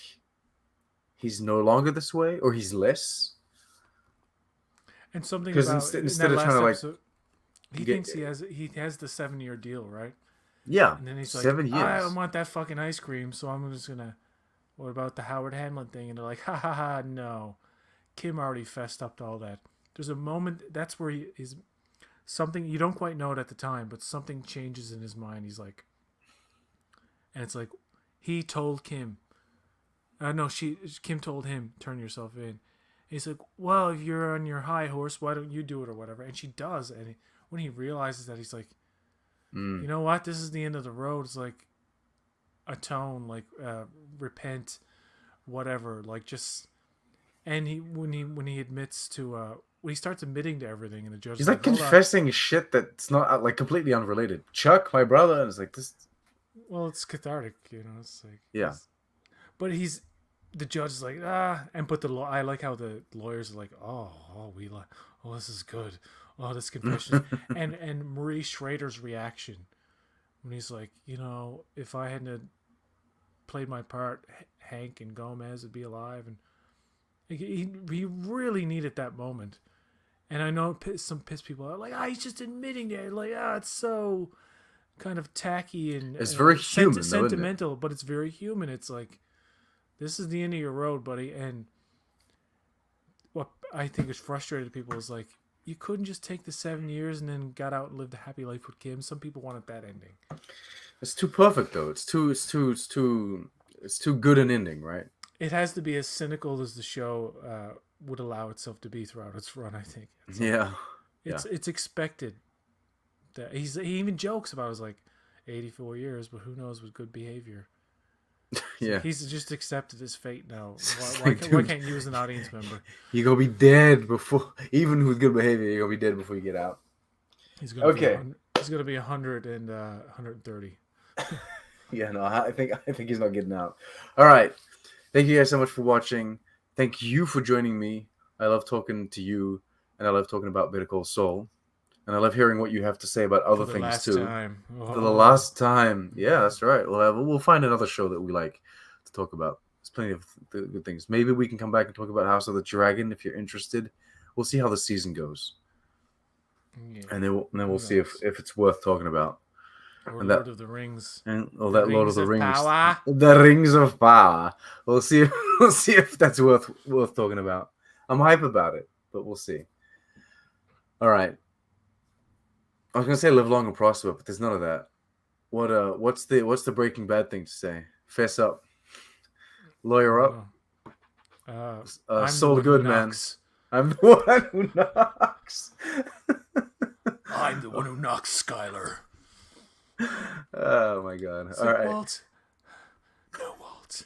he's no longer this way, or he's less? And something Because about in instead that of trying last to like episode, he get, thinks he has the 7-year deal, right? yeah, And then he's like, 'I seven years. want that fucking ice cream, so I'm just gonna.' What about the Howard Hanlon thing?" And they're like, "Ha ha ha, no. Kim already fessed up to all that." There's a moment that's where he is something you don't quite know it at the time, but something changes in his mind. He's like, and it's like he told Kim. No, Kim told him, "Turn yourself in." And he's like, "Well, if you're on your high horse, why don't you do it or whatever?" And she does, and when he realizes that, he's like, "You Mm. know what? This is the end of the road." It's like atone, like repent, whatever, like just. And when he admits to when he starts admitting to everything, and the judge He's is like like, "Hold on." confessing shit that's not like completely unrelated. Chuck, my brother, and it's like this. Well, it's cathartic, It's like Yeah, but the judge is like, and put the law. I like how the lawyers are like, oh, this is good. Oh, this confession is, and Marie Schrader's reaction when he's like, if I hadn't played my part, Hank and Gomez would be alive, and he really needed that moment. And I know some pissed people are like, he's just admitting that, like, it's so kind of tacky and it's very human, though, isn't it? sentimental, but it's very human. It's like, this is the end of your road, buddy. And what I think is frustrated people is like, you couldn't just take the 7 years and then got out and lived a happy life with Kim. Some people wanted that ending. It's too perfect, though. It's too good an ending, right? It has to be as cynical as the show would allow itself to be throughout its run. I think it's like Yeah, yeah. it's expected that he even jokes about it was like 84 years, but who knows with good behavior. It's like Yeah. he's just accepted his fate now. It's Why, like, why, why dude, can't you as an audience member? you're gonna be dead before, even with good behavior, you're gonna be dead before you get out. Okay. He's gonna be 100 and 130. Yeah, no, I think he's not getting out. All right. Thank you guys so much for watching. Thank you for joining me. I love talking to you, and I love talking about Better Call Saul, and I love hearing what you have to say about For other the things last too. time. For the Oh. last time, yeah, that's right. We'll find another show that we like to talk about. There's plenty of good things. Maybe we can come back and talk about House of the Dragon if you're interested. We'll see how the season goes, Yeah. and then we'll Who see knows? if it's worth talking about. Or And that Lord of the Rings. and all The that Lord of Rings the of Rings, Power. the Rings of Power. We'll see. We'll see if that's worth talking about. I'm hype about it, but we'll see. All right. I was gonna say live long and prosper, but there's none of that. What's the Breaking Bad thing to say? Fess up, I lawyer don't up, know. I'm the Saul one who Goodman. knocks. I'm the one who knocks. I'm the one who knocks, Skylar. Oh my god! It's All like, right, Walt. No, Walt.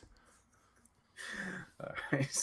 all right.